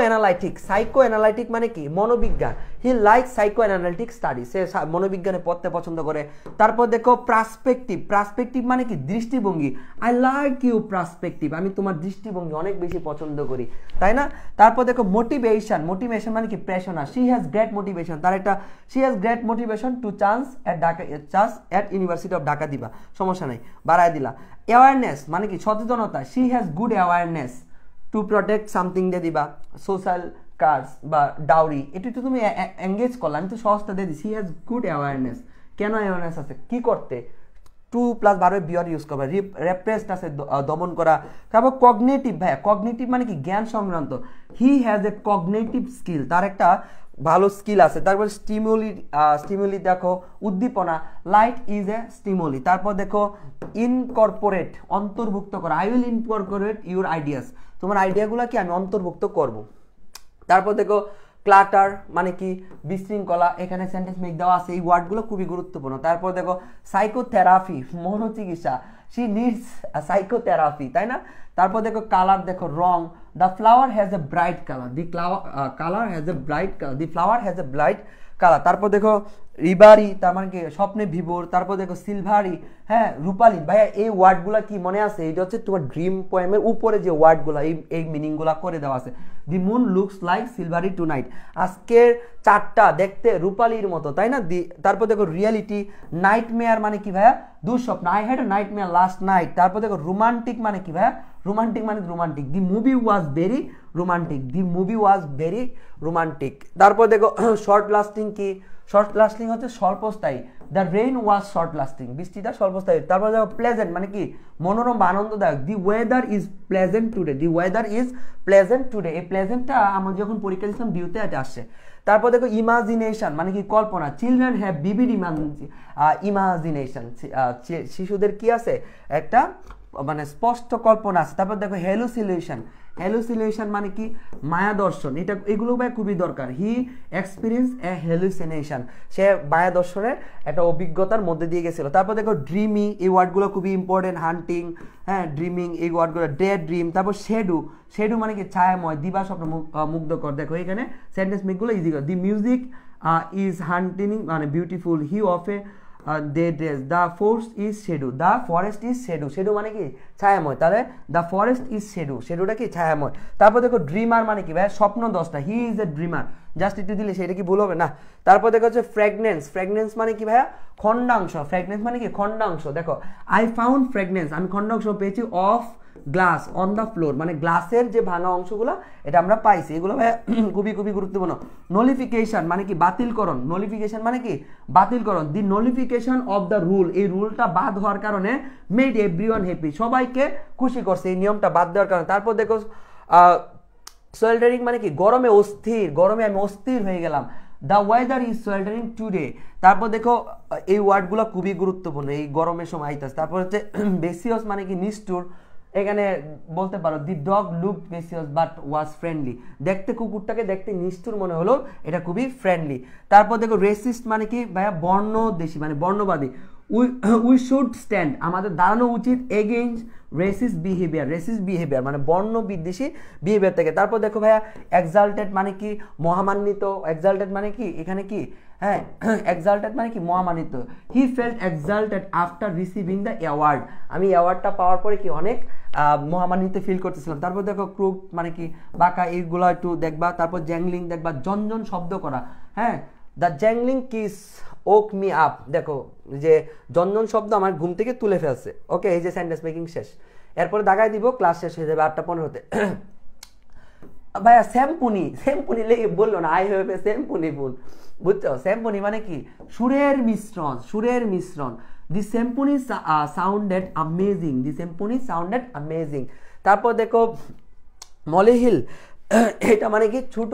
অ্যানালাইটিক মানে কি মনোবিজ্ঞান he like psycho analytic study সে মনোবিজ্ঞানে পড়তে পছন্দ করে তারপর দেখো প্রাসপেক্টিভ মানে কি দৃষ্টিভঙ্গি আই লাইক ইউ প্রাসপেক্টিভ আমি তোমার দৃষ্টিভঙ্গি অনেক বেশি পছন্দ করি তাই না তারপর দেখো মোটিভেশন মানে কি প্রেরণা শি হ্যাজ গ্রেট মোটিভেশন তার একটা she has great motivation to chance at university of Dhaka দিবা সমস্যা নাই বাড়ায় দিলা অ্যাওয়ারনেস মানে কি সচেতনতা she has good awareness to protect something দিয়ে দিবা সোশ্যাল কার্ডস বা ডাউরি এটা তো তুমি এঙ্গেজ করলে আমি তো সহজটা দিয়ে দিই সি হ্যাজ গুড অ্যাওয়ারনেস কেন অ্যাওয়ারনেস আছে কি করতে টু প্লাস ভার্বের বিয়ার ইউজ করবা রেপ্রেসড আছে দমন করা তারপর কগনিটিভ ভাইয়া কগনিটিভ মানে কি জ্ঞান সংক্রান্ত he has a cognitive skill তার একটা ভালো স্কিল আছে তারপর স্টিমুলি দেখো উদ্দীপনা লাইট ইজ এ স্টিমুলি তারপর দেখো ইনকর্পোরেট অন্তর্ভুক্ত করা I will incorporate your ideas তোমার আইডিয়াগুলো কি আমি অন্তর্ভুক্ত করব তারপর দেখো ক্লাটার মানে কি বিশৃঙ্খলা এখানে সেন্টেন্স মেক দেওয়া আছে এই ওয়ার্ডগুলো খুবই গুরুত্বপূর্ণ তারপর দেখো সাইকোথেরাপি মনোচিকিৎসা শি নিডস সাইকোথেরাপি তাই না তারপর দেখো কালার দেখো রং the flower has a bright colour the colour has a bright colour the flower has a bright colour তারপর দেখো রিবারি তার মানে কি স্বপ্নে ভিভোর তারপর দেখো সিলভারি হ্যাঁ রূপালী ভাইয়া এই ওয়ার্ডগুলা কি মনে আছে এটা হচ্ছে তোমার ড্রিম পোয়েমের উপরে যে ওয়ার্ডগুলা এই মিনিংগুলা করে দেওয়া আছে the moon looks like silvery tonight আজকের চারটা দেখতে রূপালীর মতো তাই না তারপর দেখো রিয়েলিটি নাইটমেয়ার মানে কি ভাইয়া দুঃস্বপ্ন I had a nightmare last night তারপর দেখো রোমান্টিক মানে কি ভাইয়া romantic the movie was very romantic তারপর দেখো শর্ট লাস্টিং কি শর্ট লাস্টিং হচ্ছে স্বল্পস্থায়ী the rain was short lasting বৃষ্টিটা স্বল্পস্থায়ী তারপর দেখো প্লেজেন্ট মানে কি মনোরম আনন্দদায়ক the weather is pleasant today এই প্লেজেন্টটা আমরা যখন পরীক্ষা দিচ্ছিলাম ডিউতে এটা আসছে তারপর দেখো ইমাজিনেশন মানে কি কল্পনা চিলড্রেন হ্যাভ ভিভিড ইমাজিনেশন শিশুদের কি আছে একটা মানে স্পষ্ট কল্পনা আছে তারপর দেখো হ্যালুসিনেশন মানে কি মায়া দর্শন এটা এগুলো ভাই খুবই দরকার হি এক্সপিরিয়েন্স এ হ্যালুসিনেশন সে মায়া দর্শনের একটা অভিজ্ঞতার মধ্যে দিয়ে গেছিল তারপর দেখো ড্রিমি এই ওয়ার্ডগুলো খুবই ইম্পর্টেন্ট হান্টিং হ্যাঁ ড্রিমিং এই ওয়ার্ডগুলো ডে ড্রিম তারপর শেডু মানে কি ছায়াময় দিবা স্বপ্ন মুগ্ধকর দেখো এখানে সেন্টেন্স মেকগুলো ইজি কর দি মিউজিক ইজ হান্টিং মানে beautiful he of a the forest is shady মানে কি ছায়াময় তাহলে দ্য ফরেস্ট ইজ শেডুটা কি ছায়াময় তারপর দেখো ড্রিমার মানে কি ভাই স্বপ্ন দশটা he is a dreamer just একটু দিলে সেটা কি ভুল হবে না? তারপর দেখো হচ্ছে ফ্র্যাগনেন্স। ফ্র্যাগনেন্স মানে কি ভাইয়া? খণ্ডাংশ। ফ্র্যাগনেন্স মানে কি? খণ্ডাংশ। দেখো আই ফাউন্ড ফ্র্যাগনেন্স, আমি খণ্ডাংশ পেয়েছি of glass on the floor, মানে গ্লাসের যে ভাঙা অংশগুলো এটা আমরা পাইছি। এগুলো ভাইয়া খুবই খুবই গুরুত্বপূর্ণ। নলিফিকেশন মানে কি? বাতিলকরণ। নলিফিকেশন মানে কি? বাতিলকরণ। দি নলিফিকেশন অফ দ্য রুল, এই রুলটা বাদ হওয়ার কারণে মেড এভরিওয়ান হ্যাপি, সবাইকে খুশি করছে এই নিয়মটা বাদ দেওয়ার কারণে। তারপর দেখো সোয়েল্টারিং মানে কি? গরমে অস্থির, গরমে আমি অস্থির হয়ে গেলাম। The weather is sweltering today. তারপর দেখো এই ওয়ার্ডগুলো খুবই গুরুত্বপূর্ণ, এই গরমের সময় আইতাছে। তারপর হচ্ছে বেসিয়াস মানে কি? নিষ্ঠুর। এখানে বলতে পারো the dog looked vicious but was friendly, দেখতে কুকুরটাকে দেখতে নিষ্ঠুর মনে হলো, এটা খুবই ফ্রেন্ডলি। তারপর দেখো রেসিস্ট মানে কি ভাইয়া? বর্ণদেশী মানে বর্ণবাদী। উই শুড স্ট্যান্ড, আমাদের দাঁড়ানো উচিত against racist behaviour. Racist behaviour মানে বর্ণ বিদ্বেষী বিহেভিয়ার থেকে। তারপর দেখো ভাইয়া এক্সাল্টেড মানে কি? মহামান্বিত। এক্সাল্টেড মানে কি? এখানে কি? হ্যাঁ, এক্সাল্টেড মানে কি? মহামান্বিত। He felt exalted after receiving the award, আমি অ্যাওয়ার্ডটা পাওয়ার পরে কি অনেক মহামান্বিত ফিল করতেছিলাম। তারপর দেখো ক্রুক মানে কি? বাঁকা, এইগুলো একটু দেখবা। তারপর জ্যাংলিং দেখবা, জনজন শব্দ করা। হ্যাঁ, the jangling keys woke me up, দেখো যে জনজন শব্দ আমার ঘুম থেকে তুলে ফেলছে। ওকে, এই যে সেন্টেন্স মেকিং শেষ। এরপরে দাগাই দিব, ক্লাস শেষ হয়ে যাবে 8:15-তে। ভাইয়া স্যাম্পুনি, স্যাম্পুনি লেগে বললো না, আই হ্যাভ এ স্যাম্পুনি ফুল, বুঝছো? স্যাম্পুনি মানে কি? সুরের মিশ্রণ, সুরের মিশ্রণ। দি স্যাম্পুনি সাউন্ডেড অ্যামেজিং, দি স্যাম্পুনি সাউন্ডেড অ্যামেজিং। তারপর দেখো মলিহিল, এটা মানে কি? ছোট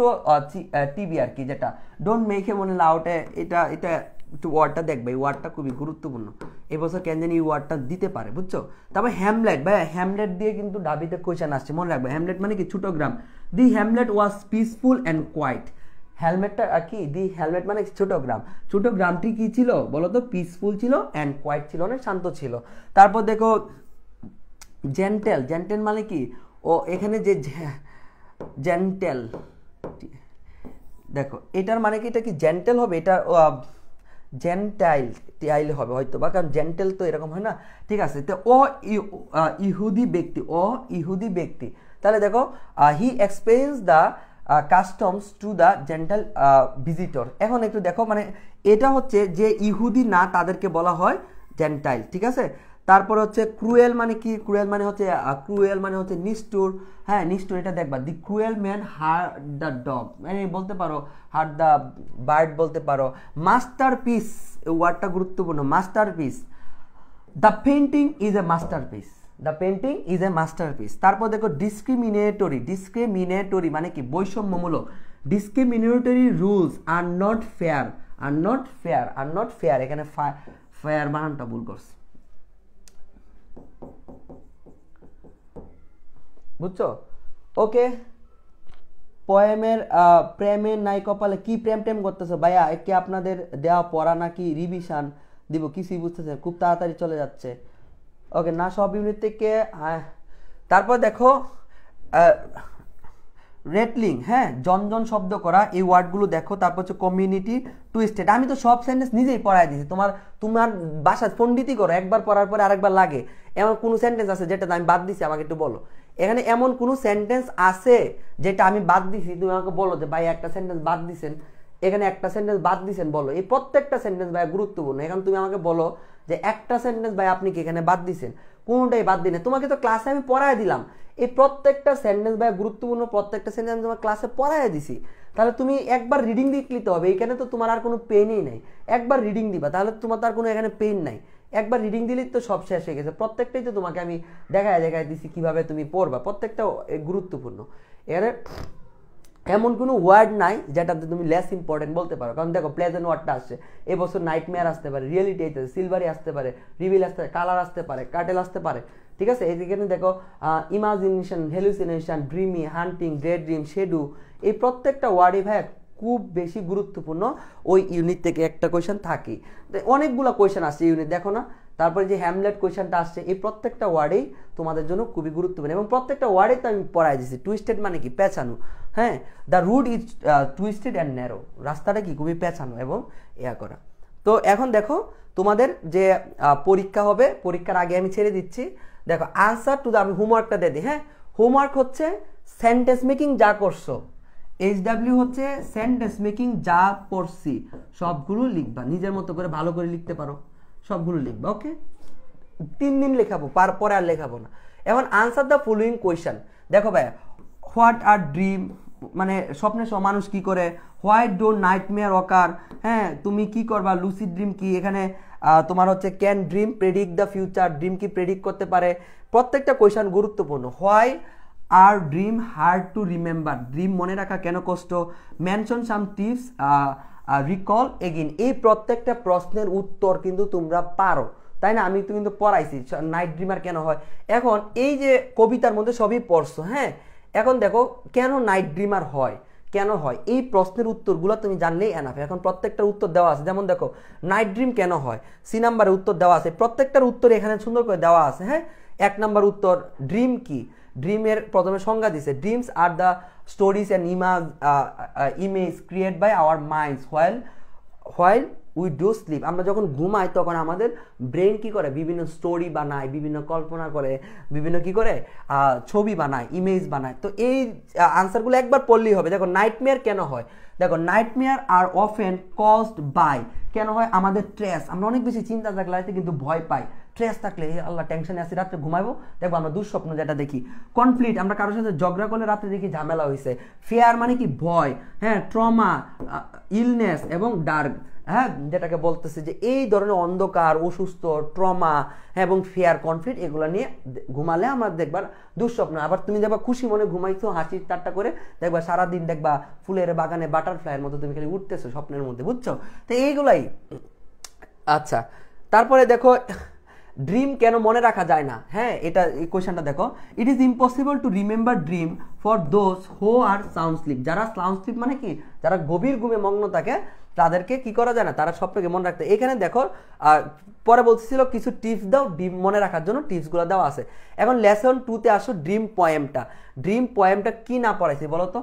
টিভি আর কি, যেটা ডোন্ট মেক এ মনে লাউটে, এটা এটা একটু ওয়ার্ডটা দেখবে, এই ওয়ার্ডটা খুবই গুরুত্বপূর্ণ। এবছর কেন জানি এই ওয়ার্ডটা দিতে পারে, বুঝছো? তারপর হ্যামলেট, ভাই হ্যামলেট দিয়ে কিন্তু ডাবিতে কোয়েশ্চেন আসছে, মনে রাখবে। হ্যামলেট মানে কি? ছোট গ্রাম। The hamlet was peaceful and quiet. হেলমেটটা কি? দি হেলমেট মানে ছোট গ্রাম। ছোট গ্রামটি কি ছিল বলো তো? পিসফুল ছিল অ্যান্ড কোয়াইট ছিল, অনেক শান্ত ছিল। তারপর দেখো জেন্টেল। জেন্টেল মানে কি? ও এখানে যে জেন্টেল, দেখো এটার মানে কি? এটা কি জেন্টেল হবে? এটা জেন্টাইল টাইল হবে হয়তো বা, কারণ জেন্টেল তো এরকম হয় না। ঠিক আছে, তো ও ইহুদি ব্যক্তি, ও ইহুদি ব্যক্তি। তাহলে দেখো he experience the customs to the gentile visitor. এখন একটু দেখো, মানে এটা হচ্ছে যে ইহুদি না তাদেরকে বলা হয় জেন্টাইল। ঠিক আছে, তারপর হচ্ছে ক্রুয়েল মানে কি? ক্রুয়েল মানে হচ্ছে ক্রুয়েল মানে হচ্ছে নিষ্ঠুর। হ্যাঁ, নিষ্ঠুর, এটা দেখবা। The cruel man hurt the dog, মানে বলতে পারো হার্ট দ্য বার্ড বলতে পারো। মাস্টারপিস, ওয়ার্ডটা গুরুত্বপূর্ণ, masterpiece. The painting is a masterpiece, the painting is a masterpiece. তারপর দেখো ডিসক্রিমিনেটরি। ডিসক্রিমিনেটরি মানে কি? বৈষম্যমূলক। Discriminatory rules are not fair, are not fair, are not fair, এখানে ফেয়ার বানানটা ভুল করছে, বুঝছো? ওকে, পোয়েমের প্রেমের নাই কপালে, কি প্রেম টেম করতেছো ভাইয়া? কি আপনাদের দেওয়া পড়া নাকি রিভিশন দিব? কিছুই বুঝতেছেন, খুব তাড়াতাড়ি চলে যাচ্ছে। ওকে, না সব ইউনিট থেকে। তারপর দেখো রেটলিং, হ্যাঁ, জনজন শব্দ করা, এই ওয়ার্ডগুলো দেখো। তারপর হচ্ছে কমিউনিটি টুইস্টেড। আমি তো সব সেন্টেন্স নিজেই পড়াই দিয়েছি, তোমার বাসায় পণ্ডিতই করো, একবার পড়ার পরে আরেকবার লাগে। এমন কোনো সেন্টেন্স আছে যেটা আমি বাদ দিছি? আমাকে একটু বলো। এখানে এমন কোনো সেন্টেন্স আছে যেটা আমি বাদ দিছি? তুমি আমাকে বলো যে ভাই একটা সেন্টেন্স বাদ দিছেন, এখানে একটা সেন্টেন্স বাদ দিছেন, বলো। এই প্রত্যেকটা সেন্টেন্স ভাই গুরুত্বপূর্ণ। এখন তুমি আমাকে বলো যে একটা সেন্টেন্স ভাই আপনি কি এখানে বাদ দিছেন? কোনটাই বাদ দিনে, তোমাকে তো ক্লাসে আমি পড়ায় দিলাম। এই প্রত্যেকটা সেন্টেন্স ভাই গুরুত্বপূর্ণ, প্রত্যেকটা সেন্টেন্স তোমার ক্লাসে পড়ায় দিছি। তাহলে তুমি একবার রিডিং দিয়ে নিতে হবে, এখানে তো তোমার আর কোনো পেনই নাই। একবার রিডিং দিবা, তাহলে তোমার তার কোনো এখানে পেন নাই। একবার রিডিং দিলেই তো সব শেষ হয়ে গেছে। প্রত্যেকটাই তো তোমাকে আমি দেখায় দিছি কিভাবে তুমি পড়বা, প্রত্যেকটা গুরুত্বপূর্ণ। এখানে এমন কোনো ওয়ার্ড নাই যেটাতে তুমি লেস ইম্পর্টেন্ট বলতে পারো। কারণ দেখো প্লেজেন্ট ওয়ার্ডটা আসছে, এবছর নাইটমেয়ার আসতে পারে, রিয়েলিটি আসতে পারে, সিলভারি আসতে পারে, রিভিল আসতে পারে, কালার আসতে পারে, কাটেল আসতে পারে। ঠিক আছে, এখানে দেখো ইমাজিনেশন, হ্যালুসিনেশন, ড্রিমি, হান্টিং, ডে ড্রিম, শেডু, এই প্রত্যেকটা ওয়ার্ডই ভাই খুব বেশি গুরুত্বপূর্ণ। ওই ইউনিট থেকে একটা কোয়েশ্চেন থাকে, অনেকগুলো কোয়েশ্চেন আসছে ইউনিট, দেখো না। তারপরে যে হ্যামলেট কোয়েশ্চেনটা আসছে, এই প্রত্যেকটা ওয়ার্ডেই তোমাদের জন্য খুবই গুরুত্বপূর্ণ, এবং প্রত্যেকটা ওয়ার্ডে তো আমি পড়াই দিচ্ছি। টুইস্টেড মানে কি? পেঁচানো। হ্যাঁ, the root is twisted and narrow, রাস্তাটা কি খুবই পেঁচানো এবং ইয়া করা। তো এখন দেখো তোমাদের যে পরীক্ষা হবে, পরীক্ষার আগে আমি ছেড়ে দিচ্ছি। দেখো আনসার টু দ্য, আমি হোমওয়ার্কটা দিয়ে দিই। হ্যাঁ, হোমওয়ার্ক হচ্ছে সেন্টেন্স মেকিং যা করছো HW হচ্ছে সেন্টেন্স মেকিং, যা পড়ছি সবগুলো লিখবা, নিজের মতো করে ভালো করে লিখতে পারো সবগুলো লিখবা। ওকে, 3 দিন লেখাবো, পরে আর লেখাবো না। এখন আনসার দ্য ফলোইং কোয়েশ্চেন। দেখো ভাই, হোয়াট আর ড্রিম, মানে স্বপ্নের সময় মানুষ কি করে, হোয়াই ডো নাইটমেয়ার অকার, হ্যাঁ তুমি কি করবা, লুসিড ড্রিম কি, এখানে তোমার হচ্ছে can dream predict the future, dream কি প্রেডিক্ট করতে পারে। প্রত্যেকটা কোয়েশ্চেন গুরুত্বপূর্ণ। Why are dream hard to remember, dream মনে রাখা কেন কষ্ট। মেনশন সাম টিপস, রিকল এগেইন। এই প্রত্যেকটা প্রশ্নের উত্তর কিন্তু তোমরা পারো, তাই না? আমি তো কিন্তু পড়াইছি নাইট ড্রিমার কেন হয়। এখন এই যে কবিতার মধ্যে সবই পড়ছো, হ্যাঁ, এখন দেখো কেন নাইট ড্রিমার হয়, কেন হয়, এই প্রশ্নের উত্তরগুলো তুমি জানলেই এনাফ। এখন প্রত্যেকটার উত্তর দেওয়া আছে, যেমন দেখো নাইট ড্রিম কেন হয়, সি নাম্বারে উত্তর দেওয়া আছে, প্রত্যেকটার উত্তর এখানে সুন্দর করে দেওয়া আছে। হ্যাঁ, 1 নাম্বার উত্তর, ড্রিম কি, ড্রিমের প্রথমে সংজ্ঞা দিছে, dreams are the stories and image create by our minds while we do sleep. আমরা যখন ঘুমাই তখন আমাদের ব্রেন কি করে, বিভিন্ন স্টোরি বানায়, বিভিন্ন কল্পনা করে, বিভিন্ন কি করে ছবি বানায়, ইমেজ বানায়। তো এই আনসারগুলো একবার পড়লেই হবে। দেখো নাইটমেয়ার কেন হয়, দেখো nightmare are often caused by, কেন হয়, আমাদের স্ট্রেস, আমরা অনেক বেশি চিন্তা থাকলে কিন্তু ভয় পাই, স্ট্রেস থাকলে আল্লাহ টেনশনে আসি, রাত্রে ঘুমাইবো দেখবো আমরা দুঃস্বপ্ন যেটা দেখি। কনফ্লিক্ট, আমরা কারোর সাথে ঝগড়া করলে রাত্রে দেখি ঝামেলা হয়েছে। ফিয়ার মানে কি, ভয়, হ্যাঁ, ট্রমা, ইলনেস এবং ডার্ক, হ্যাঁ, যেটাকে বলতেছে যে এই ধরনের অন্ধকার, অসুস্থ, ট্রমা, হ্যাঁ, এবং ফিয়ার, কনফ্লিক্ট, এগুলো নিয়ে ঘুমালে আমরা দেখবার দুঃস্বপ্ন। আবার তুমি দেখবা খুশি মনে ঘুমাইছো, হাসি ঠাট্টা করে, দেখবা সারাদিন দেখবা ফুলের বাগানে বাটারফ্লাইয়ের মতো তুমি খালি উঠতেছো স্বপ্নের মধ্যে, বুঝছো? তো এইগুলাই। আচ্ছা, তারপরে দেখো ড্রিম কেন মনে রাখা যায় না, হ্যাঁ, এটা এই কোয়েশ্চেনটা দেখো, it is impossible to remember dream for those who are sound sleep. যারা সাউন্ড স্লিপ মানে কি, যারা গভীর ঘুমে মগ্ন থাকে তাদেরকে কি করা যায় না, তারা স্বপ্নকে মনে রাখতে। এখানে দেখো পরে বলতেছিল কিছু টিপস দাও ড্রিম মনে রাখার জন্য, টিপসগুলো দেওয়া আছে। এখন লেসন 2-তে আসো, ড্রিম পোয়েমটা। ড্রিম পোয়েমটা কি না পড়াইছি বলো তো?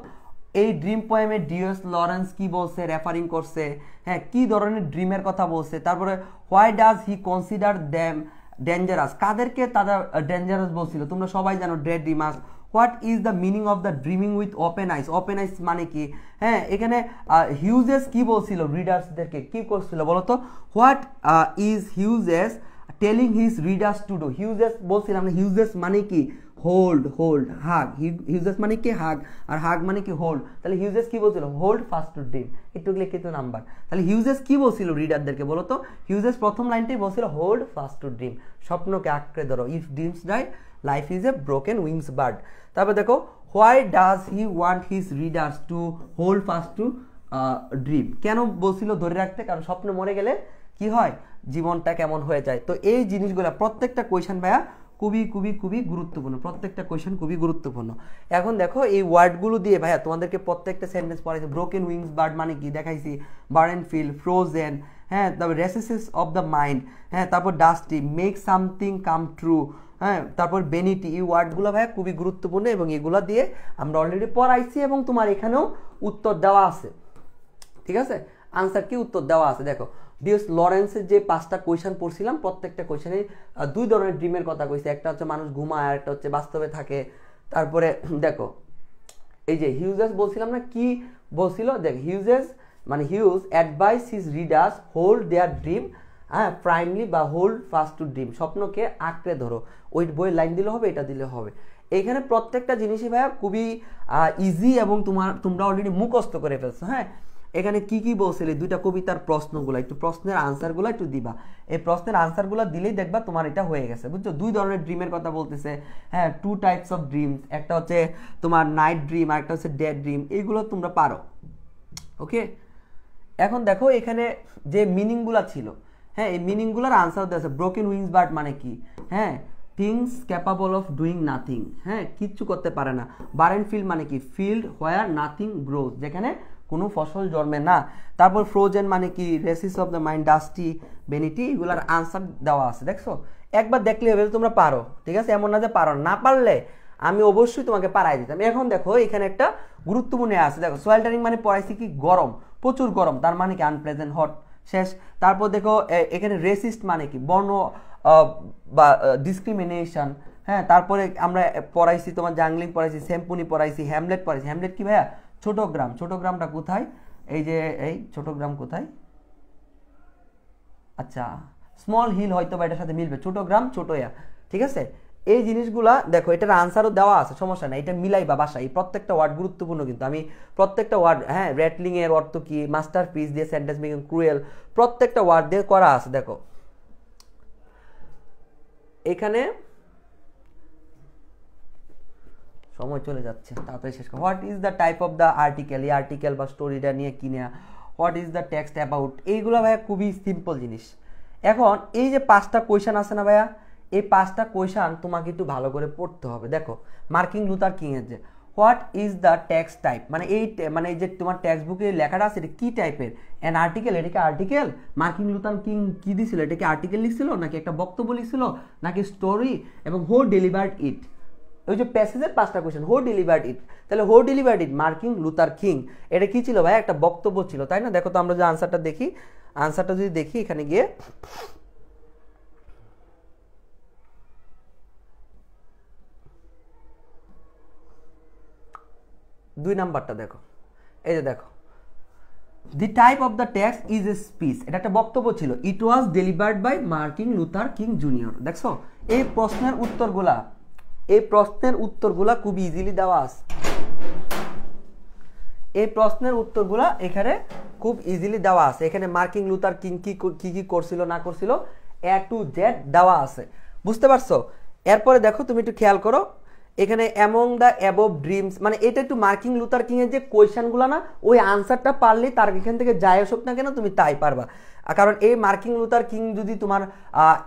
এই ড্রিম পোয়েমে ডিএস লরেন্স কি বলছে, রেফারিং করছে, হ্যাঁ, কি ধরনের ড্রিমের কথা বলছে। তারপরে why does he consider them dangerous, কাদেরকে তারা ডেঞ্জারাস বলছিল, তোমরা সবাই জানো dread dreamers. What is the meaning of the dreaming with open ice, open আইস মানে কি, হ্যাঁ, এখানে হিউজেস কি বলছিল, রিডার্সদেরকে কি করছিল বলো তো? What is Hughes telling his readers to do, Hughes বলছিলাম না, হিউজেস মানে কি, হোল্ড, হোল্ড, হাগ, হিউজেস মানে কি হাগ, আর হাগ মানে কি হোল্ড। তাহলে হিউজেস কি বলছিল, হোল্ড ফাস্ট টু ড্রিম, একটু লিখিত নাম্বার। তাহলে হিউজেস কি বলছিল রিডারদেরকে বলো তো? হিউজেস প্রথম লাইনটাই বলছিল হোল্ড ফাস্ট টু ড্রিম, স্বপ্নকে আঁকড়ে ধরো, if dreams die life is a broken wings bird. তারপর দেখো why does he want his readers to hold fast to dream, কেন বলছিল ধরে রাখতে, কারণ স্বপ্ন মরে গেলে কি হয়, জীবনটা কেমন হয়ে যায়। তো এই জিনিসগুলো প্রত্যেকটা কোয়েশ্চেন ভাইয়া খুবই খুবই খুবই গুরুত্বপূর্ণ, প্রত্যেকটা কোয়েশ্চেন খুবই গুরুত্বপূর্ণ। এখন দেখো এই ওয়ার্ডগুলো দিয়ে ভাইয়া তোমাদেরকে প্রত্যেকটা সেন্টেন্স পড়াইছে। ব্রোকেন উইংস বার্ড মানে কি দেখাইছি, বার্ন এন্ড ফিল, ফ্রোজেন, হ্যাঁ, তারপর রেসেসেস অফ দ্য মাইন্ড, হ্যাঁ, তারপর dusty, make something come true, হ্যাঁ, তারপর বেনিটি। এই ওয়ার্ডগুলো ভাইয়া খুবই গুরুত্বপূর্ণ এবং এগুলো দিয়ে আমরা অলরেডি পড়াইছি এবং তোমার এখানেও উত্তর দেওয়া আছে, ঠিক আছে, আনসার কি উত্তর দেওয়া আছে। দেখো ডিএস লরেন্সের যে 5টা কোয়েশ্চেন পড়ছিলাম, প্রত্যেকটা কোয়েশ্চেনে 2 ধরনের ড্রিমের কথা কইছে, একটা হচ্ছে মানুষ ঘুমায় আর একটা হচ্ছে বাস্তবে থাকে। তারপরে দেখো এই যে হিউজেস বলছিলাম না, কি বলছিল, দেখ হিউজেস মানে Hughes advise his readers hold their dream, হ্যাঁ, প্রাইমলি বা হোল্ড ফাস্ট টু ড্রিম, স্বপ্নকে আঁকড়ে ধরো। ওই বইয়ের লাইন দিলে হবে, এটা দিলে হবে। এইখানে প্রত্যেকটা জিনিসই ভাইয়া খুবই ইজি এবং তোমরা অলরেডি মুখস্থ করে ফেলছো। হ্যাঁ, এখানে কি কি বলছিলে, 2টা কবিতার প্রশ্নগুলো, একটু প্রশ্নের আনসারগুলো একটু দিবা। এই প্রশ্নের আনসারগুলো দিলেই দেখবা তোমার এটা হয়ে গেছে, বুঝছো? 2 ধরনের ড্রিমের কথা বলতেছে, হ্যাঁ, 2 টাইপস অফ ড্রিমস, একটা হচ্ছে তোমার নাইট ড্রিম আর একটা হচ্ছে ডেড ড্রিম, এইগুলো তোমরা পারো। ওকে, এখন দেখো এখানে যে মিনিংগুলো ছিল, হ্যাঁ, এই মিনিংগুলোর আনসার দেওয়া আছে। ব্রোকেন উইংস বার্ড মানে কি, হ্যাঁ, things capable of doing nothing, হ্যাঁ, কিচ্ছু করতে পারে না। বারেন ফিল্ড মানে কি, ফিল্ড হোয়ার নাথিং গ্রোজ, যেখানে কোনো ফসল জন্মে না। তারপর ফ্রোজেন মানে কি, recesses of the mind, dusty, vanity, এগুলার আনসার দেওয়া আছে। দেখছো, একবার দেখলে হবে তোমরা পারো, ঠিক আছে, এমন না যে পারো না, পারলে আমি অবশ্যই তোমাকে পারাই দিতাম। এখন দেখো এখানে একটা গুরুত্বপূর্ণ আছে, দেখো সোয়েল্টারিং মানে পড়াইছি কি, গরম, প্রচুর গরম, তার মানে কি আনপ্লেজেন্ট, হট, শেষ। তারপর দেখো এখানে রেসিস্ট মানে কি, বর্ণ বা ডিসক্রিমিনেশন, হ্যাঁ। তারপরে আমরা পড়াইছি তোমার জাংলিং পড়াইছি, স্যাম্পুনি পড়াইছি, হ্যামলেট পড়াইছি। হ্যামলেট কি ভাইয়া, ছোট গ্রামটা কোথায়, এই যে এই ছোট গ্রাম কোথায়, আচ্ছা স্মল হিল হয়তো বা এটার সাথে মিলবে, ছোট গ্রাম ছোটয়া, ঠিক আছে। এই জিনিসগুলা দেখো, এটার আনসারও দেওয়া আছে, সমস্যা নাই, এটা মিলাই বা বাসা, এই প্রত্যেকটা ওয়ার্ড গুরুত্বপূর্ণ কিন্তু আমি প্রত্যেকটা ওয়ার্ড, হ্যাঁ র্যাটলিং এর অর্থ কি, মাস্টার পিস দিয়ে সেন্টেন্স মেকিং, ক্রুয়েল, প্রত্যেকটা ওয়ার্ড দিয়ে করা আছে। দেখো এখানে সময় চলে যাচ্ছে, তাড়াতাড়ি শেষ করো। What is the type of the article, এই আর্টিকেল বা স্টোরিটা নিয়ে কি নেয়া, what is the text about, এইগুলো ভাইয়া খুবই সিম্পল জিনিস। এখন এই যে 5টা কোয়েশন আছে না ভাইয়া, এই 5টা কোয়েশন তোমাকে একটু ভালো করে পড়তে হবে। দেখো মার্কিন লুথার কিং এর যে what is the text type, মানে এই মানে এই যে তোমার টেক্সট বুকে লেখাটা আছে এটা কি টাইপের, অ্যান আর্টিকেল, এটা কি আর্টিকেল, মার্কিন লুথার কিং কি দিছিল, এটা কি আর্টিকেল লিখছিল নাকি একটা বক্তব্য লিখছিল নাকি স্টোরি, এবং হু ডেলিভার্ড ইট, ওই যে প্যাসেজের 5টা কোয়েশ্চেন, হু ডেলিভার্ড ইট, তাহলে হু ডেলিভার্ড ইট মার্কিন লুথার কিং, এটা কি ছিল ভাই, একটা বক্তব্য ছিল, তাই না। দেখো তো আমরা যে আনসারটা দেখি, আনসারটা যদি দেখি এখানে গিয়ে, দুই নাম্বারটা দেখো, এই যে দেখো, the type of the text is a speech, এটা একটা বক্তব্য ছিল, it was delivered by Martin Luther King junior. দেখছো এই প্রশ্নের উত্তরগুলা খুব ইজিলি দেওয়া আছে, এই প্রশ্নের উত্তরগুলা এখানে খুব ইজিলি দেওয়া আছে, এখানে মার্কিন লুথার কিং কি কি করছিল না করছিল এ টু জেড দেওয়া আছে, বুঝতে পারছো। এরপরে দেখো তুমি একটু খেয়াল করো, এখানে অ্যামং দ্য অ্যাবভ ড্রিমস, মানে এটা একটু মার্কিন লুথার কিং এর যে কোয়েশ্চেনগুলো না, ওই আনসারটা পারলেই তার এখান থেকে যাই আসুক না কেন তুমি তাই পারবা। কারণ এই মার্কিন লুথার কিং যদি তোমার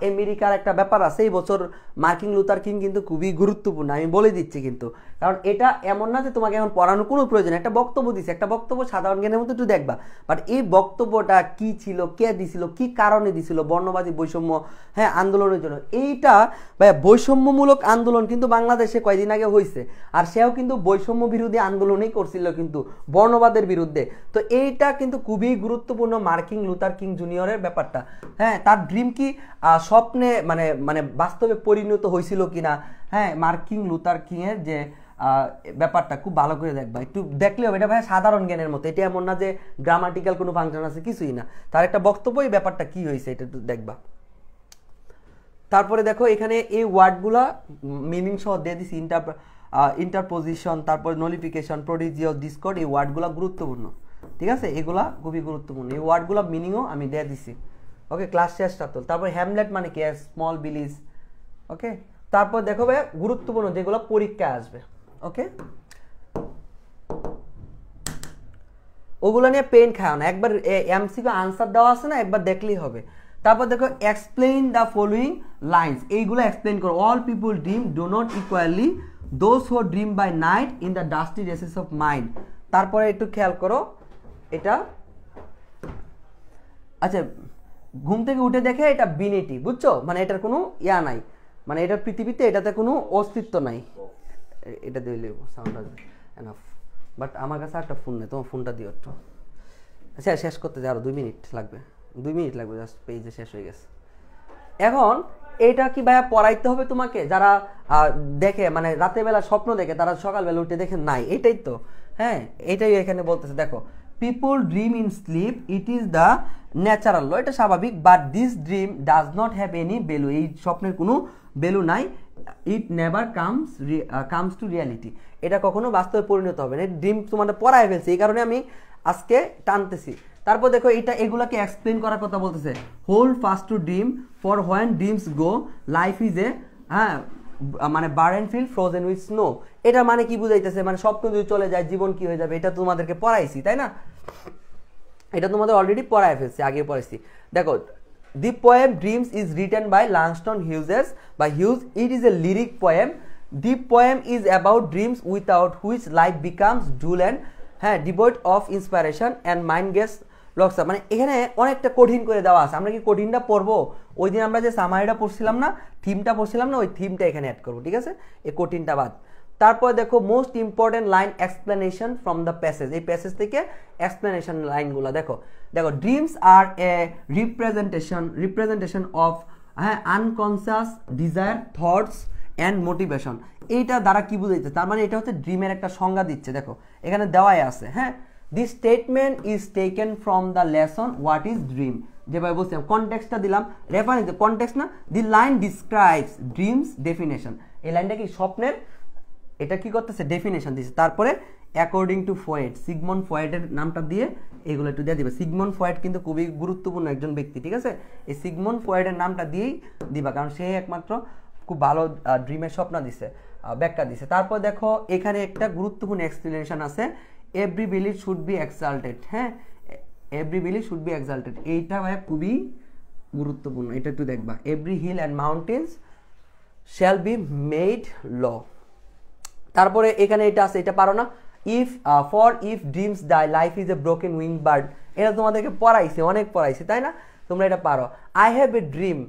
আমেরিকার একটা ব্যাপার আছে, এই বছর মার্কিন লুথার কিং কিন্তু খুবই গুরুত্বপূর্ণ, আমি বলে দিচ্ছি কিন্তু, কারণ এটা এমন না যে তোমাকে এখন পড়ানোর কোনো প্রয়োজন, একটা বক্তব্য দিচ্ছে, একটা বক্তব্য সাধারণ জ্ঞানের মতো একটু দেখবা, বাট এই বক্তব্যটা কি ছিল, কে দিছিল, কি কারণে দিছিল, বর্ণবাদী বৈষম্য, হ্যাঁ আন্দোলনের জন্য, এইটা ভাইয়া বৈষম্যমূলক আন্দোলন কিন্তু বাংলাদেশে কয়েকদিন আগে হয়েছে, আর সেও কিন্তু বৈষম্য বিরোধী আন্দোলনই করছিল কিন্তু বর্ণবাদের বিরুদ্ধে। তো এইটা কিন্তু খুবই গুরুত্বপূর্ণ মার্কিন লুথার কিং জুনিয়রের ব্যাপারটা, হ্যাঁ তার ড্রিম কি স্বপ্নে মানে মানে বাস্তবে পরিণত হয়েছিল কিনা, হ্যাঁ মার্কিন লুথার কিং এর যে ব্যাপারটা খুব ভালো করে দেখবা, একটু দেখলে হবে, এটা ভাই সাধারণ জ্ঞানের মতো, এটা এমন না যে গ্রামাটিক্যাল কোনো ফাংশন আছে, কিছুই না, তার একটা বক্তব্য, এই ব্যাপারটা কি হয়েছে এটা একটু দেখবা। তারপরে দেখো এখানে এই ওয়ার্ডগুলা মিনিং সহ দিয়ে দিছি, ইন্টারপোজিশন, তারপর নলিফিকেশন, প্রোডিজিয়াস, ডিসকর্ড, এই ওয়ার্ডগুলা গুরুত্বপূর্ণ, ঠিক আছে, এগুলা খুবই গুরুত্বপূর্ণ, এই ওয়ার্ডগুলা মিনিংও আমি দিয়ে দিছি। ওকে ক্লাস শেষটা তো, তারপর হ্যামলেট মানে কি, স্মল ভিলেজ, ওকে। তারপর দেখো ভাই গুরুত্বপূর্ণ যেগুলো পরীক্ষায় আসবে, ওকে ওগুলো নিয়ে পেন খাও না, একবার এমসিকিউ আনসার দেওয়া আছে না, একবার দেখলেই হবে। তারপর দেখো এক্সপ্লেইন দ্য ফলোইং লাইন্স, এইগুলো এক্সপ্লেইন করো, all people dream, do not equally, those who dream by night in the dusty recesses of mind. তারপরে একটু খেয়াল করো এটা, আচ্ছা ঘুম থেকে উঠে দেখে এটা বিনিটি, বুঝছো, মানে এটার কোনো ইয়া নাই, মানে এটার পৃথিবীতে এটাতে কোনো অস্তিত্ব নাই, এটা দিলে সাউন্ড আসবে এনাফ, বাট আমার কাছে একটা ফোন নেই, তোমার ফোনটা দিও একটু। আচ্ছা শেষ করতে যে আরো 2 মিনিট লাগবে, 2 মিনিট লাগবে, জাস্ট পেজে শেষ হয়ে গেছে। এখন এটা কি ভাইয়া পড়াইতে হবে তোমাকে, যারা দেখে মানে রাতের বেলা স্বপ্ন দেখে তারা সকালবেলা উঠে দেখে নাই, এটাই তো, হ্যাঁ এটাই এখানে বলতেছে। দেখো people dream in sleep, it is the natural law, এটা স্বাভাবিক, but this dream does not have any value, এই স্বপ্নের কোনো ভ্যালু নাই, it never comes to reality, এটা কখনো বাস্তবে পরিণত হবে না, ড্রিম তোমাদের পড়ায় ফেলছে, এই কারণে আমি আজকে টানতেছি। তারপর দেখো এটা এগুলাকে এক্সপ্লেন করার কথা বলতেছে, hold fast to dream, for when dreams go life is a, হ্যাঁ মানে barren field frozen with snow, এটা মানে কি বুঝাইতেছে, মানে স্বপ্ন যদি চলে যায় জীবন কি হয়ে যাবে, এটা তোমাদেরকে পড়াইছি তাই না, এটা তোমাদের অলরেডি পড়ায় ফেলছি, আগে পড়াইছি। দেখো the poem dreams is written by Langston Hughes বা Hughes, it is a lyric poem, the poem is about dreams without which life becomes dull and, হ্যাঁ devoid of inspiration and mind gets locks, মানে এখানে অনেকটা কঠিন করে দেওয়া আছে, আমরা কি কঠিনটা পড়বো, ওই দিন আমরা যে সামারিটা পড়ছিলাম না, থিমটা পড়ছিলাম না, ওই থিমটা এখানে অ্যাড করবো, ঠিক আছে, এই কঠিনটা বাদ। তারপর দেখো most important line explanation from the passage, এই প্যাসেজ থেকে এক্সপ্লেনেশন লাইনগুলো দেখো, দেখো dreams are a representation of, হ্যাঁ unconscious desire, thoughts and motivation. এইটা দ্বারা কি বুঝাইছে, তার মানে এটা হচ্ছে ড্রিমের একটা সংজ্ঞা দিচ্ছে। দেখো এখানে দেওয়াই আছে, হ্যাঁ, this statement is taken from the lesson what is dream. যেভাবে বলছিলাম কনটেক্সটটা দিলাম, রেফারেন্স কনটেক্সট না, দি লাইন ডিসক্রাইবস ড্রিমস ডেফিনেশন। এই লাইনটা কি স্বপ্নের, এটা কি করতেছে, ডেফিনেশন দিচ্ছে। তারপরে অ্যাকর্ডিং টু ফয়েড, সিগমন্ড ফয়েডের নামটা দিয়ে এগুলো একটু দিয়ে দিবে। সিগমন্ড ফয়েড কিন্তু খুবই গুরুত্বপূর্ণ একজন ব্যক্তি, ঠিক আছে, এই সিগমন্ড ফয়েডের নামটা দিয়েই দিবা, কারণ সে একমাত্র খুব ভালো ড্রিমের স্বপ্ন দিছে, ব্যাখ্যা দিছে। তারপর দেখো এখানে একটা গুরুত্বপূর্ণ এক্সপ্লেনেশন আছে, every believe should be exalted. হ্যাঁ, every believe should be exalted, এইটা ভাই খুবই গুরুত্বপূর্ণ, এটা একটু দেখবা। Every hill and mountains shall be made low. তারপরে এখানে এটা আছে, এটা পারো না, if for if dreams die life is a broken wing bird. এটা তোমাদেরকে পড়াইছে, অনেক পড়াইছে, তাই না, তোমরা এটা পারো। আই হ্যাভ এ ড্রিম,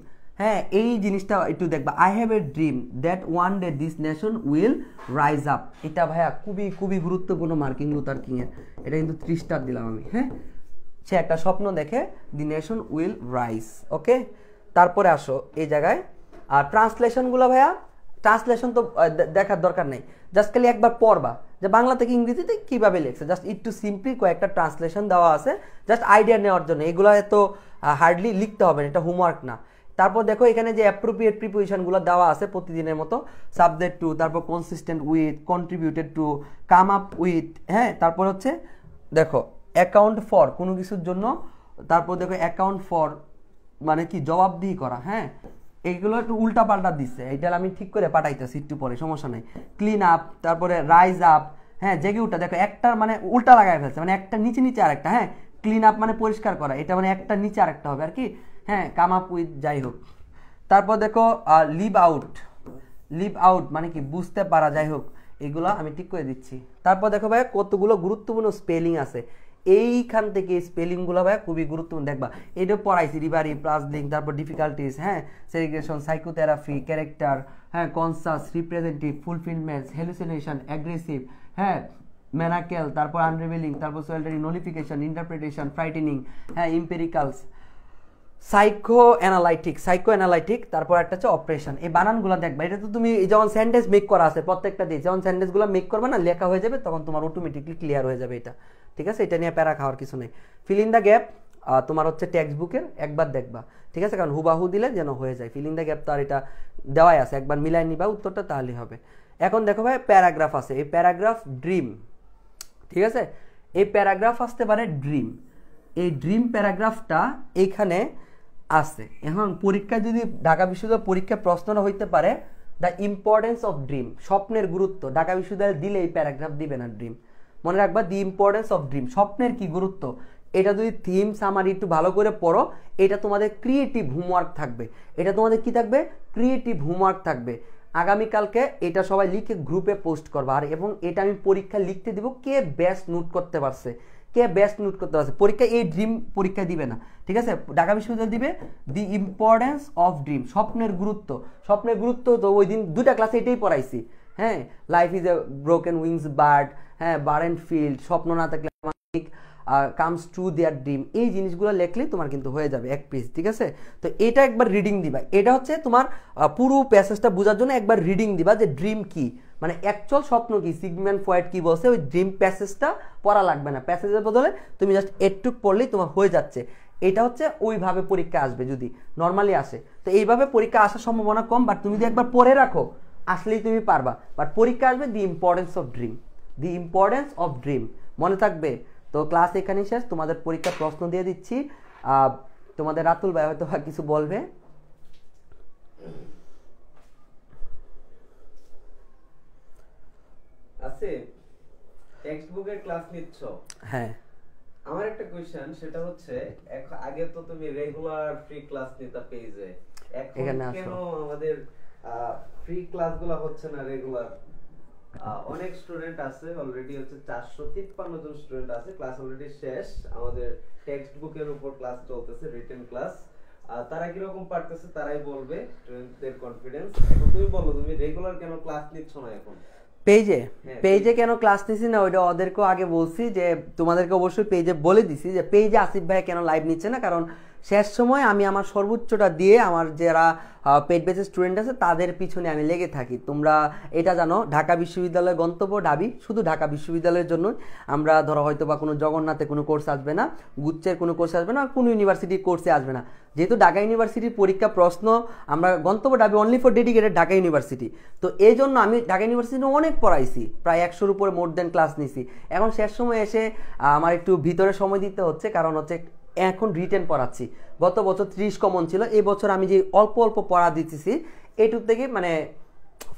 হ্যাঁ, এই জিনিসটা একটু দেখবা, I have a dream that one day this nation will rise up. এটা ভাইয়া খুবই খুবই গুরুত্বপূর্ণ মার্কিং লুথার কিং এর, এটা কিন্তু 3 স্টার দিলাম আমি। হ্যাঁ, সে একটা স্বপ্ন দেখে, দি নেশন উইল রাইজ। ওকে, তারপরে আসো এই জায়গায় আর ট্রান্সলেশনগুলো ভাইয়া, ট্রান্সলেশন তো দেখার দরকার নেই, জাস্ট খালি একবার পড়বা যে বাংলা থেকে ইংরেজিতে কিভাবে লিখছে, জাস্ট একটু সিম্পলি কয়েকটা ট্রান্সলেশন দেওয়া আছে, জাস্ট আইডিয়া নেওয়ার জন্য। এগুলো এত হার্ডলি লিখতে হবে না, এটা হোমওয়ার্ক না। তারপর দেখো এখানে যে অ্যাপ্রোপ্রিয়েট প্রিপোজিশনগুলো দেওয়া আছে প্রতিদিনের মতো, সাবজেক্ট টু, তারপর consistent with, contributed to, come up with, হ্যাঁ, তারপর হচ্ছে দেখো অ্যাকাউন্ট ফর, কোনো কিছুর জন্য, তারপর দেখো অ্যাকাউন্ট ফর মানে কি জবাবদিহি করা। হ্যাঁ, এইগুলো একটু উল্টা পাল্টা দিচ্ছে, এইটা আমি ঠিক করে পাঠাইতেছি একটু পরে, সমস্যা নেই। ক্লিন আপ, তারপরে রাইজ আপ, হ্যাঁ, জেগে উঠা, দেখো একটার মানে উল্টা লাগাই ফেলছে, মানে একটা নিচে নিচে আরেকটা। হ্যাঁ, ক্লিন আপ মানে পরিষ্কার করা, এটা মানে একটা নিচে আরেকটা হবে আর কি। হ্যাঁ, কাম আপ উইথ, যাই হোক। তারপর দেখো লিভ আউট, লিভ আউট মানে কি বুঝতে পারা, যাই হোক, এগুলো আমি ঠিক করে দিচ্ছি। তারপর দেখো ভাই কতগুলো গুরুত্বপূর্ণ স্পেলিং আছে, এইখান থেকে স্পেলিংগুলো ভাই খুবই গুরুত্বপূর্ণ, দেখবা এটা পড়াইছি, রিভারি, প্লাসলিং, তারপর ডিফিকাল্টিস, হ্যাঁ, সেগ্রেগেশন, সাইকোথেরাপি, ক্যারেক্টার, হ্যাঁ, conscious, representative, fulfilment, hallucination, aggressive, হ্যাঁ, ম্যানাকেল, তারপর আনরিভিলিং, তারপর সোয়েলটারি, নোলিফিকেশন, ইন্টারপ্রিটেশন, ফ্রাইটেনিং, হ্যাঁ, ইম্পেরিক্যালস, সাইকো অ্যানালাইটিক, তারপর একটা হচ্ছে অপারেশন। এই বানানগুলো দেখবা, এটা তো তুমি যখন সেন্টেন্স মেক করা আছে প্রত্যেকটা দিয়ে, যখন সেন্টেন্সগুলো মেক করবে না, লেখা হয়ে যাবে, তখন তোমার অটোমেটিকলি ক্লিয়ার হয়ে যাবে এটা, ঠিক আছে, এটা নিয়ে প্যারা খাওয়ার কিছু নেই। ফিল ইন দ্য গ্যাপ তোমার হচ্ছে টেক্সট বুকের একবার দেখবা, ঠিক আছে, কারণ হুবাহু দিলে যেন হয়ে যায়। ফিল ইন দ্য গ্যাপ তো আর এটা দেওয়াই আছে, একবার মিলাই নিবা উত্তরটা, তাহলেই হবে। এখন দেখো ভাই প্যারাগ্রাফ আছে, এই প্যারাগ্রাফ ড্রিম, ঠিক আছে, এই প্যারাগ্রাফ আসতে পারে ড্রিম, এই ড্রিম প্যারাগ্রাফটা এইখানে আছে। এখন পরীক্ষায় যদি ঢাকা বিশ্ববিদ্যালয় পরীক্ষায় প্রশ্নটা হইতে পারে দ্য ইম্পর্টেন্স অফ ড্রিম, স্বপ্নের গুরুত্ব, ঢাকা বিশ্ববিদ্যালয় দিলে এই প্যারাগ্রাফ দিবে না ড্রিম, মনে রাখবা দি ইম্পর্টেন্স অফ ড্রিম, স্বপ্নের কি গুরুত্ব, এটা যদি থিম সামারি একটু ভালো করে পড়ো, এটা তোমাদের ক্রিয়েটিভ হোমওয়ার্ক থাকবে, এটা তোমাদের কি থাকবে, ক্রিয়েটিভ হোমওয়ার্ক থাকবে। আগামীকালকে এটা সবাই লিখে গ্রুপে পোস্ট করবা, আর এবং এটা আমি পরীক্ষা লিখতে দিব কে বেস্ট নোট করতে পারছে, কে বেস্ট নোট করতে পারছে। পরীক্ষা এই ড্রিম পরীক্ষা দিবে না, ঠিক আছে, ঢাকা বিশ্ববিদ্যালয় দিবে দি ইম্পর্টেন্স অফ ড্রিম, স্বপ্নের গুরুত্ব। স্বপ্নের গুরুত্ব তো ওই দিন 2টা ক্লাসে এটাই পড়াইছি। হ্যাঁ, life is a broken wings bird, হ্যাঁ, বার অ্যান্ড ফিল্ড, স্বপ্ন না থাকলে কামস টু দেয়ার ড্রিম, এই জিনিসগুলো লিখলেই তোমার কিন্তু হয়ে যাবে এক পেজ, ঠিক আছে। তো এটা একবার রিডিং দিবা, এটা হচ্ছে তোমার পুরো প্যাসেজটা বোঝার জন্য একবার রিডিং দিবা যে ড্রিম কি, মানে অ্যাকচুয়াল স্বপ্ন কি, সিগমন্ড ফ্রয়েড কি বলছে, ওই ড্রিম প্যাসেজটা পড়া লাগবে না, প্যাসেজের বদলে তুমি জাস্ট এটুক পড়লেই তোমার হয়ে যাচ্ছে। এটা হচ্ছে ওইভাবে পরীক্ষা আসবে যদি নর্মালি আসে, তো এইভাবে পরীক্ষা আসার সম্ভাবনা কম, বাট তুমি যদি একবার পড়ে রাখো আসলেই তুমি পারবা। বাট পরীক্ষা আসবে the importance of dream, the importance of dream, মনে থাকবে। তো ক্লাস এখানেই শেষ, তোমাদের পরীক্ষার প্রশ্ন দিয়ে দিচ্ছি। তোমাদের রাতুল ভাই হয়তো কিছু বলবে। আছে টেক্সট বুকের ক্লাস নিচ্ছ? হ্যাঁ, আমার একটা কোশ্চেন, সেটা হচ্ছে আগে তো তুমি রেগুলার ফ্রি ক্লাস নিতা পেজে, এখন কেন আমাদের ফ্রি ক্লাসগুলো হচ্ছে না রেগুলার? অনেক স্টুডেন্ট আছে অলরেডি, হচ্ছে 453 জন স্টুডেন্ট আছে, ক্লাস অলরেডি শেষ, আমাদের টেক্সট বুকের উপর ক্লাস চলতেছে, রিটেন ক্লাস। তারা কি রকম পারতেছে তারাই বলবে, স্টুডেন্টদের কনফিডেন্স। এখন তুমি বলো, তুমি রেগুলার কেন ক্লাস নিচ্ছ না এখন পেজে কেন ক্লাস নিছি না, ওইটা ওদেরকেও আগে বলছি যে তোমাদেরকে অবশ্যই পেজে বলে দিছি যে পেজে আসিফ ভাই কেন লাইভ নিচ্ছে না, কারণ শেষ সময় আমি আমার সর্বোচ্চটা দিয়ে আমার যারা পেড ব্যাচের স্টুডেন্ট আছে তাদের পিছনে আমি লেগে থাকি। তোমরা এটা জানো, ঢাকা বিশ্ববিদ্যালয়ের গন্তব্য ঢাবি শুধু ঢাকা বিশ্ববিদ্যালয়ের জন্য। আমরা ধরো হয়তো বা কোনো জগন্নাথে কোনো কোর্স আসবে না, গুচ্ছের কোনো কোর্স আসবে না, কোনো ইউনিভার্সিটির কোর্সে আসবে না। যেহেতু ঢাকা ইউনিভার্সিটির পরীক্ষা প্রশ্ন আমরা গন্তব্য ঢাবি only for dedicated Dhaka university. তো এই জন্য আমি ঢাকা ইউনিভার্সিটি অনেক পড়াইছি, প্রায় 100-র উপরে মোর দেন ক্লাস নিছি। এখন শেষ সময় এসে আমার একটু ভিতরে সময় দিতে হচ্ছে, কারণ হচ্ছে এখন রিটেন পড়াচ্ছি। গত বছর 30 কমন ছিল, এই বছর আমি যে অল্প অল্প পড়া দিতেছি এইটুক থেকে মানে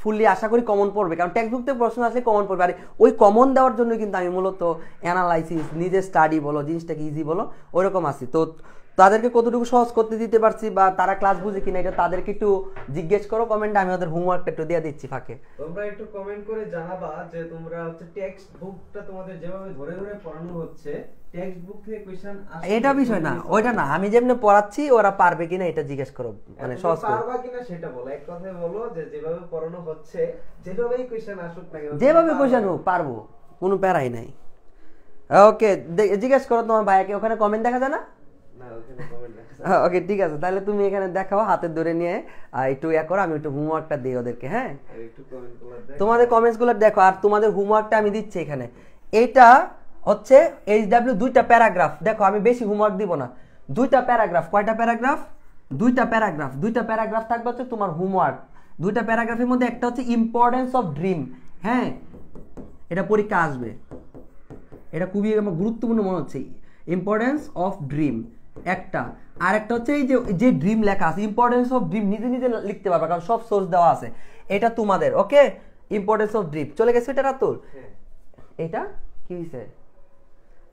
ফুললি আশা করি কমন পড়বে, কারণ টেক্সট বুক থেকে প্রশ্ন আসলে কমন পড়বে। আর ওই কমন দেওয়ার জন্য কিন্তু আমি মূলত অ্যানালাইসিস, নিজের স্টাডি বলো, জিনিসটাকে ইজি বলো, ওইরকম আছি। তো তাদেরকে কতটুকু সহজ করতে দিতে পারছি বা তারা ক্লাস বুঝে কিনা এটা তাদেরকে একটু জিজ্ঞেস করো কমেন্টে, আমি ওদের হোমওয়ার্কটা একটু দিয়ে দিচ্ছি ফাঁকে। তোমরা একটু কমেন্ট করে জানাবা যে তোমরা হচ্ছে টেক্সট বুকটা তোমাদের যেভাবে ধরে ধরে পড়ানো হচ্ছে, টেক্সট বুক থেকে কোশ্চেন আসে এটা বিষয় না, ওইটা না, আমি যেমনি পড়াচ্ছি ওরা পারবে কিনা এটা জিজ্ঞেস করো, মানে সহজ করে পারবা কিনা সেটা বলো। এক কথায় বলো যে যেভাবে পড়ানো হচ্ছে যেভাবেই কোশ্চেন আসুক না কেন, যেভাবে কোশ্চেন হোক পারবো, কোনো প্যারাই নাই। ওকে, জিজ্ঞেস করো তোমার ভাইয়াকে, ওখানে কমেন্ট দেখা যায় না? ওকে ঠিক আছে, তাহলে তুমি এখানে দেখাও হাতে ধরে নিয়ে একটু ইয়া করো, আমি একটু হোমওয়ার্কটা দিই ওদেরকে। হ্যাঁ, তোমাদের কমেন্টসগুলো দেখো, আর তোমাদের হোমওয়ার্কটা আমি দিচ্ছি এখানে। এইটা হচ্ছে HW 2টা প্যারাগ্রাফ। দেখো আমি বেশি হোমওয়ার্ক দিব না, 2টা প্যারাগ্রাফ। কয়টা প্যারাগ্রাফ? 2টা প্যারাগ্রাফ। 2টা প্যারাগ্রাফ থাকবে হচ্ছে তোমার হোমওয়ার্ক। 2টা প্যারাগ্রাফের মধ্যে একটা হচ্ছে ইম্পর্টেন্স অফ ড্রিম। হ্যাঁ, এটা পরীক্ষা আসবে, এটা খুবই আমার গুরুত্বপূর্ণ মনে হচ্ছে। ইম্পর্টেন্স অফ ড্রিম একটা, আর একটা হচ্ছে এই যে ড্রিম লেখা আছে, ইম্পর্টেন্স অফ ড্রিম নিজে নিজে লিখতে পারবে, কারণ সব সোর্স দেওয়া আছে। এটা তোমাদের ওকে, ইম্পর্টেন্স অফ ড্রিম চলে গেছে। এটা রাতুল, এটা কি হয়েছে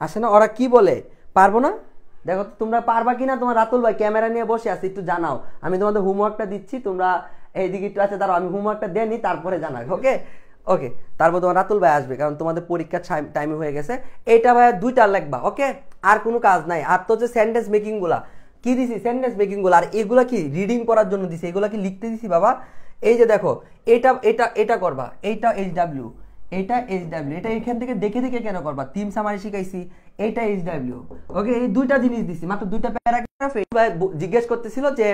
আসে না? ওরা কি বলে পারবো না? দেখো তোমরা পারবা কিনা। তোমার রাতুল ভাই ক্যামেরা নিয়ে বসে আছে, একটু জানাও। আমি তোমাদের হোমওয়ার্কটা দিচ্ছি, তোমরা এইদিকে একটু আছে দাঁড়াও, আমি হোমওয়ার্কটা দেনি তারপরে জানাই। ওকে ওকে, তারপর তোমার রাতুল ভাই আসবে, কারণ তোমাদের পরীক্ষার টাইমে হয়ে গেছে। এইটা ভাই 2টা লিখবা, ওকে, আর কোনো কাজ নাই। আর তো হচ্ছে সেন্টেন্স মেকিং গুলা কি দিছি, সেন্টেন্স মেকিং গুলা, আর এগুলা কি রিডিং করার জন্য দিছি, এগুলা কি লিখতে দিছি বাবা? এই যে দেখো, এটা এটা এটা করবা, এইটা HW, এটা HW, এটা এখান থেকে দেখে দেখে কেন করবা, থিম সামারি শিখাইছি, এইটা HW। ওকে, এই 2টা জিনিস দিছি, মাত্র 2টা প্যারাগ্রাফ। জিজ্ঞেস করতেছিল যে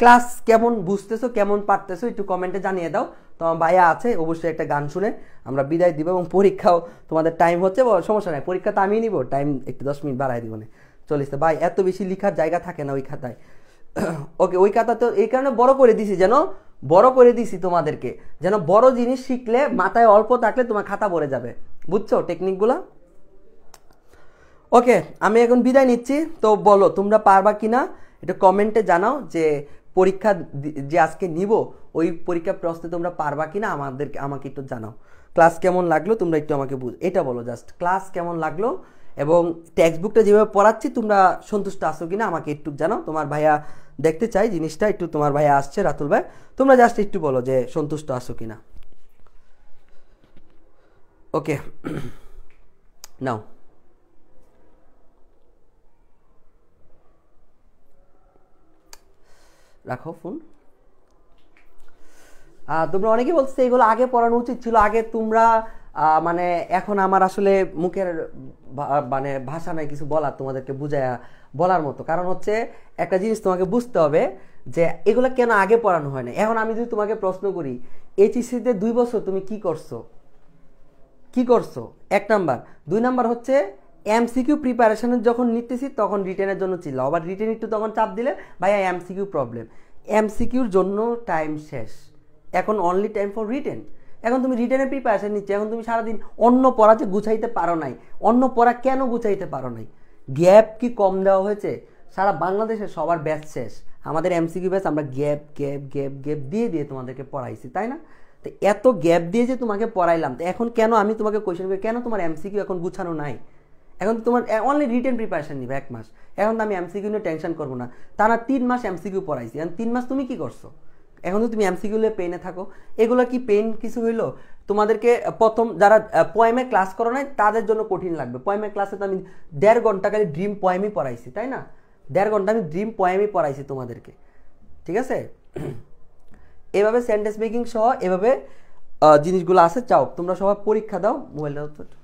ক্লাস কেমন বুঝতেছো, কেমন পারতেছো, একটু কমেন্টে জানিয়ে দাও। তোমার ভাইয়া আছে, অবশ্যই একটা গান শুনে আমরা বিদায় দিব। এবং পরীক্ষাও তোমাদের টাইম হচ্ছে, সমস্যা নাই, পরীক্ষা তো আমি নিব, টাইম একটু 10 মিনিট বাড়াই দিব না, চলিস। ভাই এত বেশি লিখার জায়গা থাকে না ওই খাতায়। ওকে, ওই খাতা তো এই কারণে বড় করে দিছি, যেন বড় করে দিছি তোমাদেরকে, যেন বড় জিনিস শিখলে মাথায় অল্প থাকলে তোমার খাতা ভরে যাবে। বুঝছো টেকনিকগুলা? ওকে, আমি এখন বিদায় নিচ্ছি। তো বলো তোমরা পারবা কিনা, এটা কমেন্টে জানাও যে পরীক্ষা যে আজকে নিব ওই পরীক্ষা প্রশ্নে তোমরা পারবা কিনা, আমাকে একটু জানাও। ক্লাস কেমন লাগলো তোমরা একটু আমাকে এটা বলো, জাস্ট ক্লাস কেমন লাগলো, এবং টেক্সট বুকটা যেভাবে পড়াচ্ছি তোমরা সন্তুষ্ট আছো কিনা আমাকে একটু জানাও। তোমার ভাইয়া দেখতে চাই জিনিসটা, একটু তোমার ভাইয়া আসছে রাতুল ভাই, তোমরা জাস্ট একটু বলো যে সন্তুষ্ট আছো কিনা। ওকে, নাও রাখো ফোন। তোমরা অনেকেই বলছো এগুলো আগে পড়ানো উচিত ছিল, আগে তোমরা মানে এখন আমার আসলে মুখের মানে ভাষা নাই কিছু বলার, তোমাদেরকে বুঝায়া বলার মতো। কারণ হচ্ছে একটা জিনিস তোমাকে বুঝতে হবে যে এগুলো কেন আগে পড়ানো হয় না। এখন আমি যদি তোমাকে প্রশ্ন করি, এইচএসসিতে 2 বছর তুমি কি করছো, কি করছো? 1 নাম্বার। 2 নাম্বার হচ্ছে এমসিকিউ প্রিপারেশনের যখন নিতেছি তখন রিটেনের জন্য ছিল, আবার রিটেন একটু তখন চাপ দিলে ভাইয়া এমসিকিউ প্রবলেম, এমসিকিউর জন্য টাইম শেষ, এখন অনলি টাইম ফর রিটেন। এখন তুমি রিটেনের প্রিপারেশন নিচ্ছ, এখন তুমি সারাদিন অন্য পড়া যে গুছাইতে পারো নাই, অন্য পড়া কেন গুছাইতে পারো নাই? গ্যাপ কি কম দেওয়া হয়েছে? সারা বাংলাদেশে সবার ব্যাচ শেষ, আমাদের এমসিকিউ ব্যাচ আমরা গ্যাপ গ্যাপ গ্যাপ গ্যাপ দিয়ে দিয়ে তোমাদেরকে পড়াইছি, তাই না? তো এত গ্যাপ দিয়ে যে তোমাকে পড়াইলাম, তো এখন কেন আমি তোমাকে কোয়েশ্চেন করি কেন তোমার এমসিকিউ এখন গুছানো নাই? এখন তোমার অনলি রিটেন প্রিপারেশন নিবে 1 মাস, এখন তো আমি এমসিকিউ নিয়ে টেনশন করবো না। তারা 3 মাস এমসিকিউ পড়াইছি, এখন 3 মাস তুমি কি করছো? এখন তো তুমি এমসিকিউ নিয়ে পেনে থাকো, এগুলো কি পেন কিছু হইলো? তোমাদেরকে প্রথম যারা পোয়েমে ক্লাস করো নাই তাদের জন্য কঠিন লাগবে। পোয়েমের ক্লাসে তো আমি 1.5 ঘন্টা খালি ড্রিম পোয়েমই পড়াইছি, তাই না? 1.5 ঘন্টা আমি ড্রিম পোয়েমই পড়াইছি তোমাদেরকে, ঠিক আছে? এভাবে সেন্টেন্স মেকিং সহ এভাবে জিনিসগুলো আছে। চাও তোমরা সবাই পরীক্ষা দাও, মোবাইলটা তো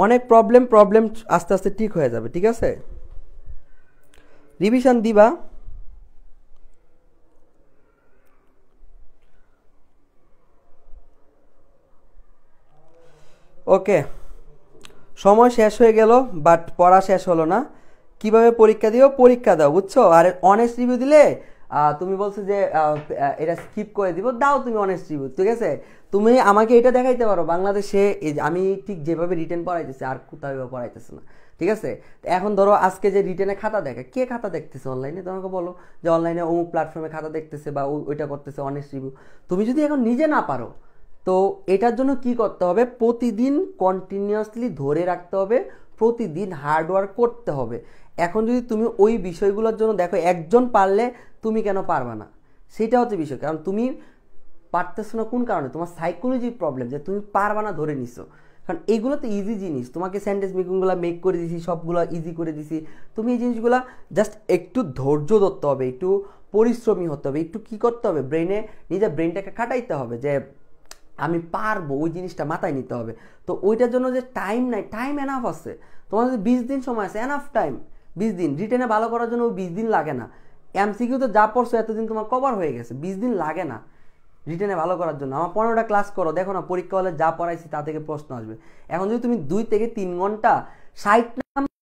অনেক প্রবলেম আস্তে আস্তে ঠিক হয়ে যাবে, ঠিক আছে? রিভিশন দিবা। ওকে, সময় শেষ হয়ে গেল, বাট পড়া শেষ হলো না। কিভাবে পরীক্ষা দিও, পরীক্ষা দাও, বুঝছো? আর অনেস্ট রিভিউ দিলে তুমি বলছো যে এটা স্কিপ করে দিব, দাও তুমি অনেস্ট রিভিউ, ঠিক আছে? তুমি আমাকে এটা দেখাইতে পারো বাংলাদেশে আমি ঠিক যেভাবে রিটেন পড়াইতেছি আর কোথাও পড়াইতেছে না, ঠিক আছে? এখন ধরো আজকে যে রিটেনে খাতা দেখে, কে খাতা দেখতেছে অনলাইনে? তোমাকে বলো যে অনলাইনে অমুক প্ল্যাটফর্মে খাতা দেখতেছে বা ওইটা করতেছে অনেস্ট রিভিউ। তুমি যদি এখন নিজে না পারো, তো এটার জন্য কি করতে হবে? প্রতিদিন কন্টিনিউয়াসলি ধরে রাখতে হবে, প্রতিদিন হার্ডওয়ার্ক করতে হবে। এখন যদি তুমি ওই বিষয়গুলোর জন্য দেখো একজন পারলে তুমি কেন পারবে না, সেটা হচ্ছে বিষয়। কারণ তুমি পারতেছো না কোন কারণে? তোমার সাইকোলজি প্রবলেম, যে তুমি পারবা না ধরে নিছো। কারণ এইগুলো তো ইজি জিনিস, তোমাকে সেন্টেন্স মেকিংগুলো মেক করে দিছি, সবগুলো ইজি করে দিছি। তুমি এই জিনিসগুলো জাস্ট একটু ধৈর্য ধরতে হবে, একটু পরিশ্রমী হতে হবে, একটু কি করতে হবে, নিজের ব্রেনটাকে খাটাইতে হবে যে আমি পারবো, ওই জিনিসটা মাথায় নিতে হবে। তো ওইটার জন্য যে টাইম নাই, টাইম এনাফ আছে। তোমার যদি 20 দিন সময় আছে, এনাফ টাইম। 20 দিন রিটেনে ভালো করার জন্য ওই 20 দিন লাগে না। এমসিকিউ তো যা পড়ছো এতদিন তোমার কভার হয়ে গেছে, 20 দিন লাগে না রিটেনে ভালো করার জন্য। আমার 15টা ক্লাস করো, দেখো না পরীক্ষা হলে যা পড়াইছি তা থেকে প্রশ্ন আসবে। এখন যদি তুমি 2 থেকে 3 ঘন্টা 60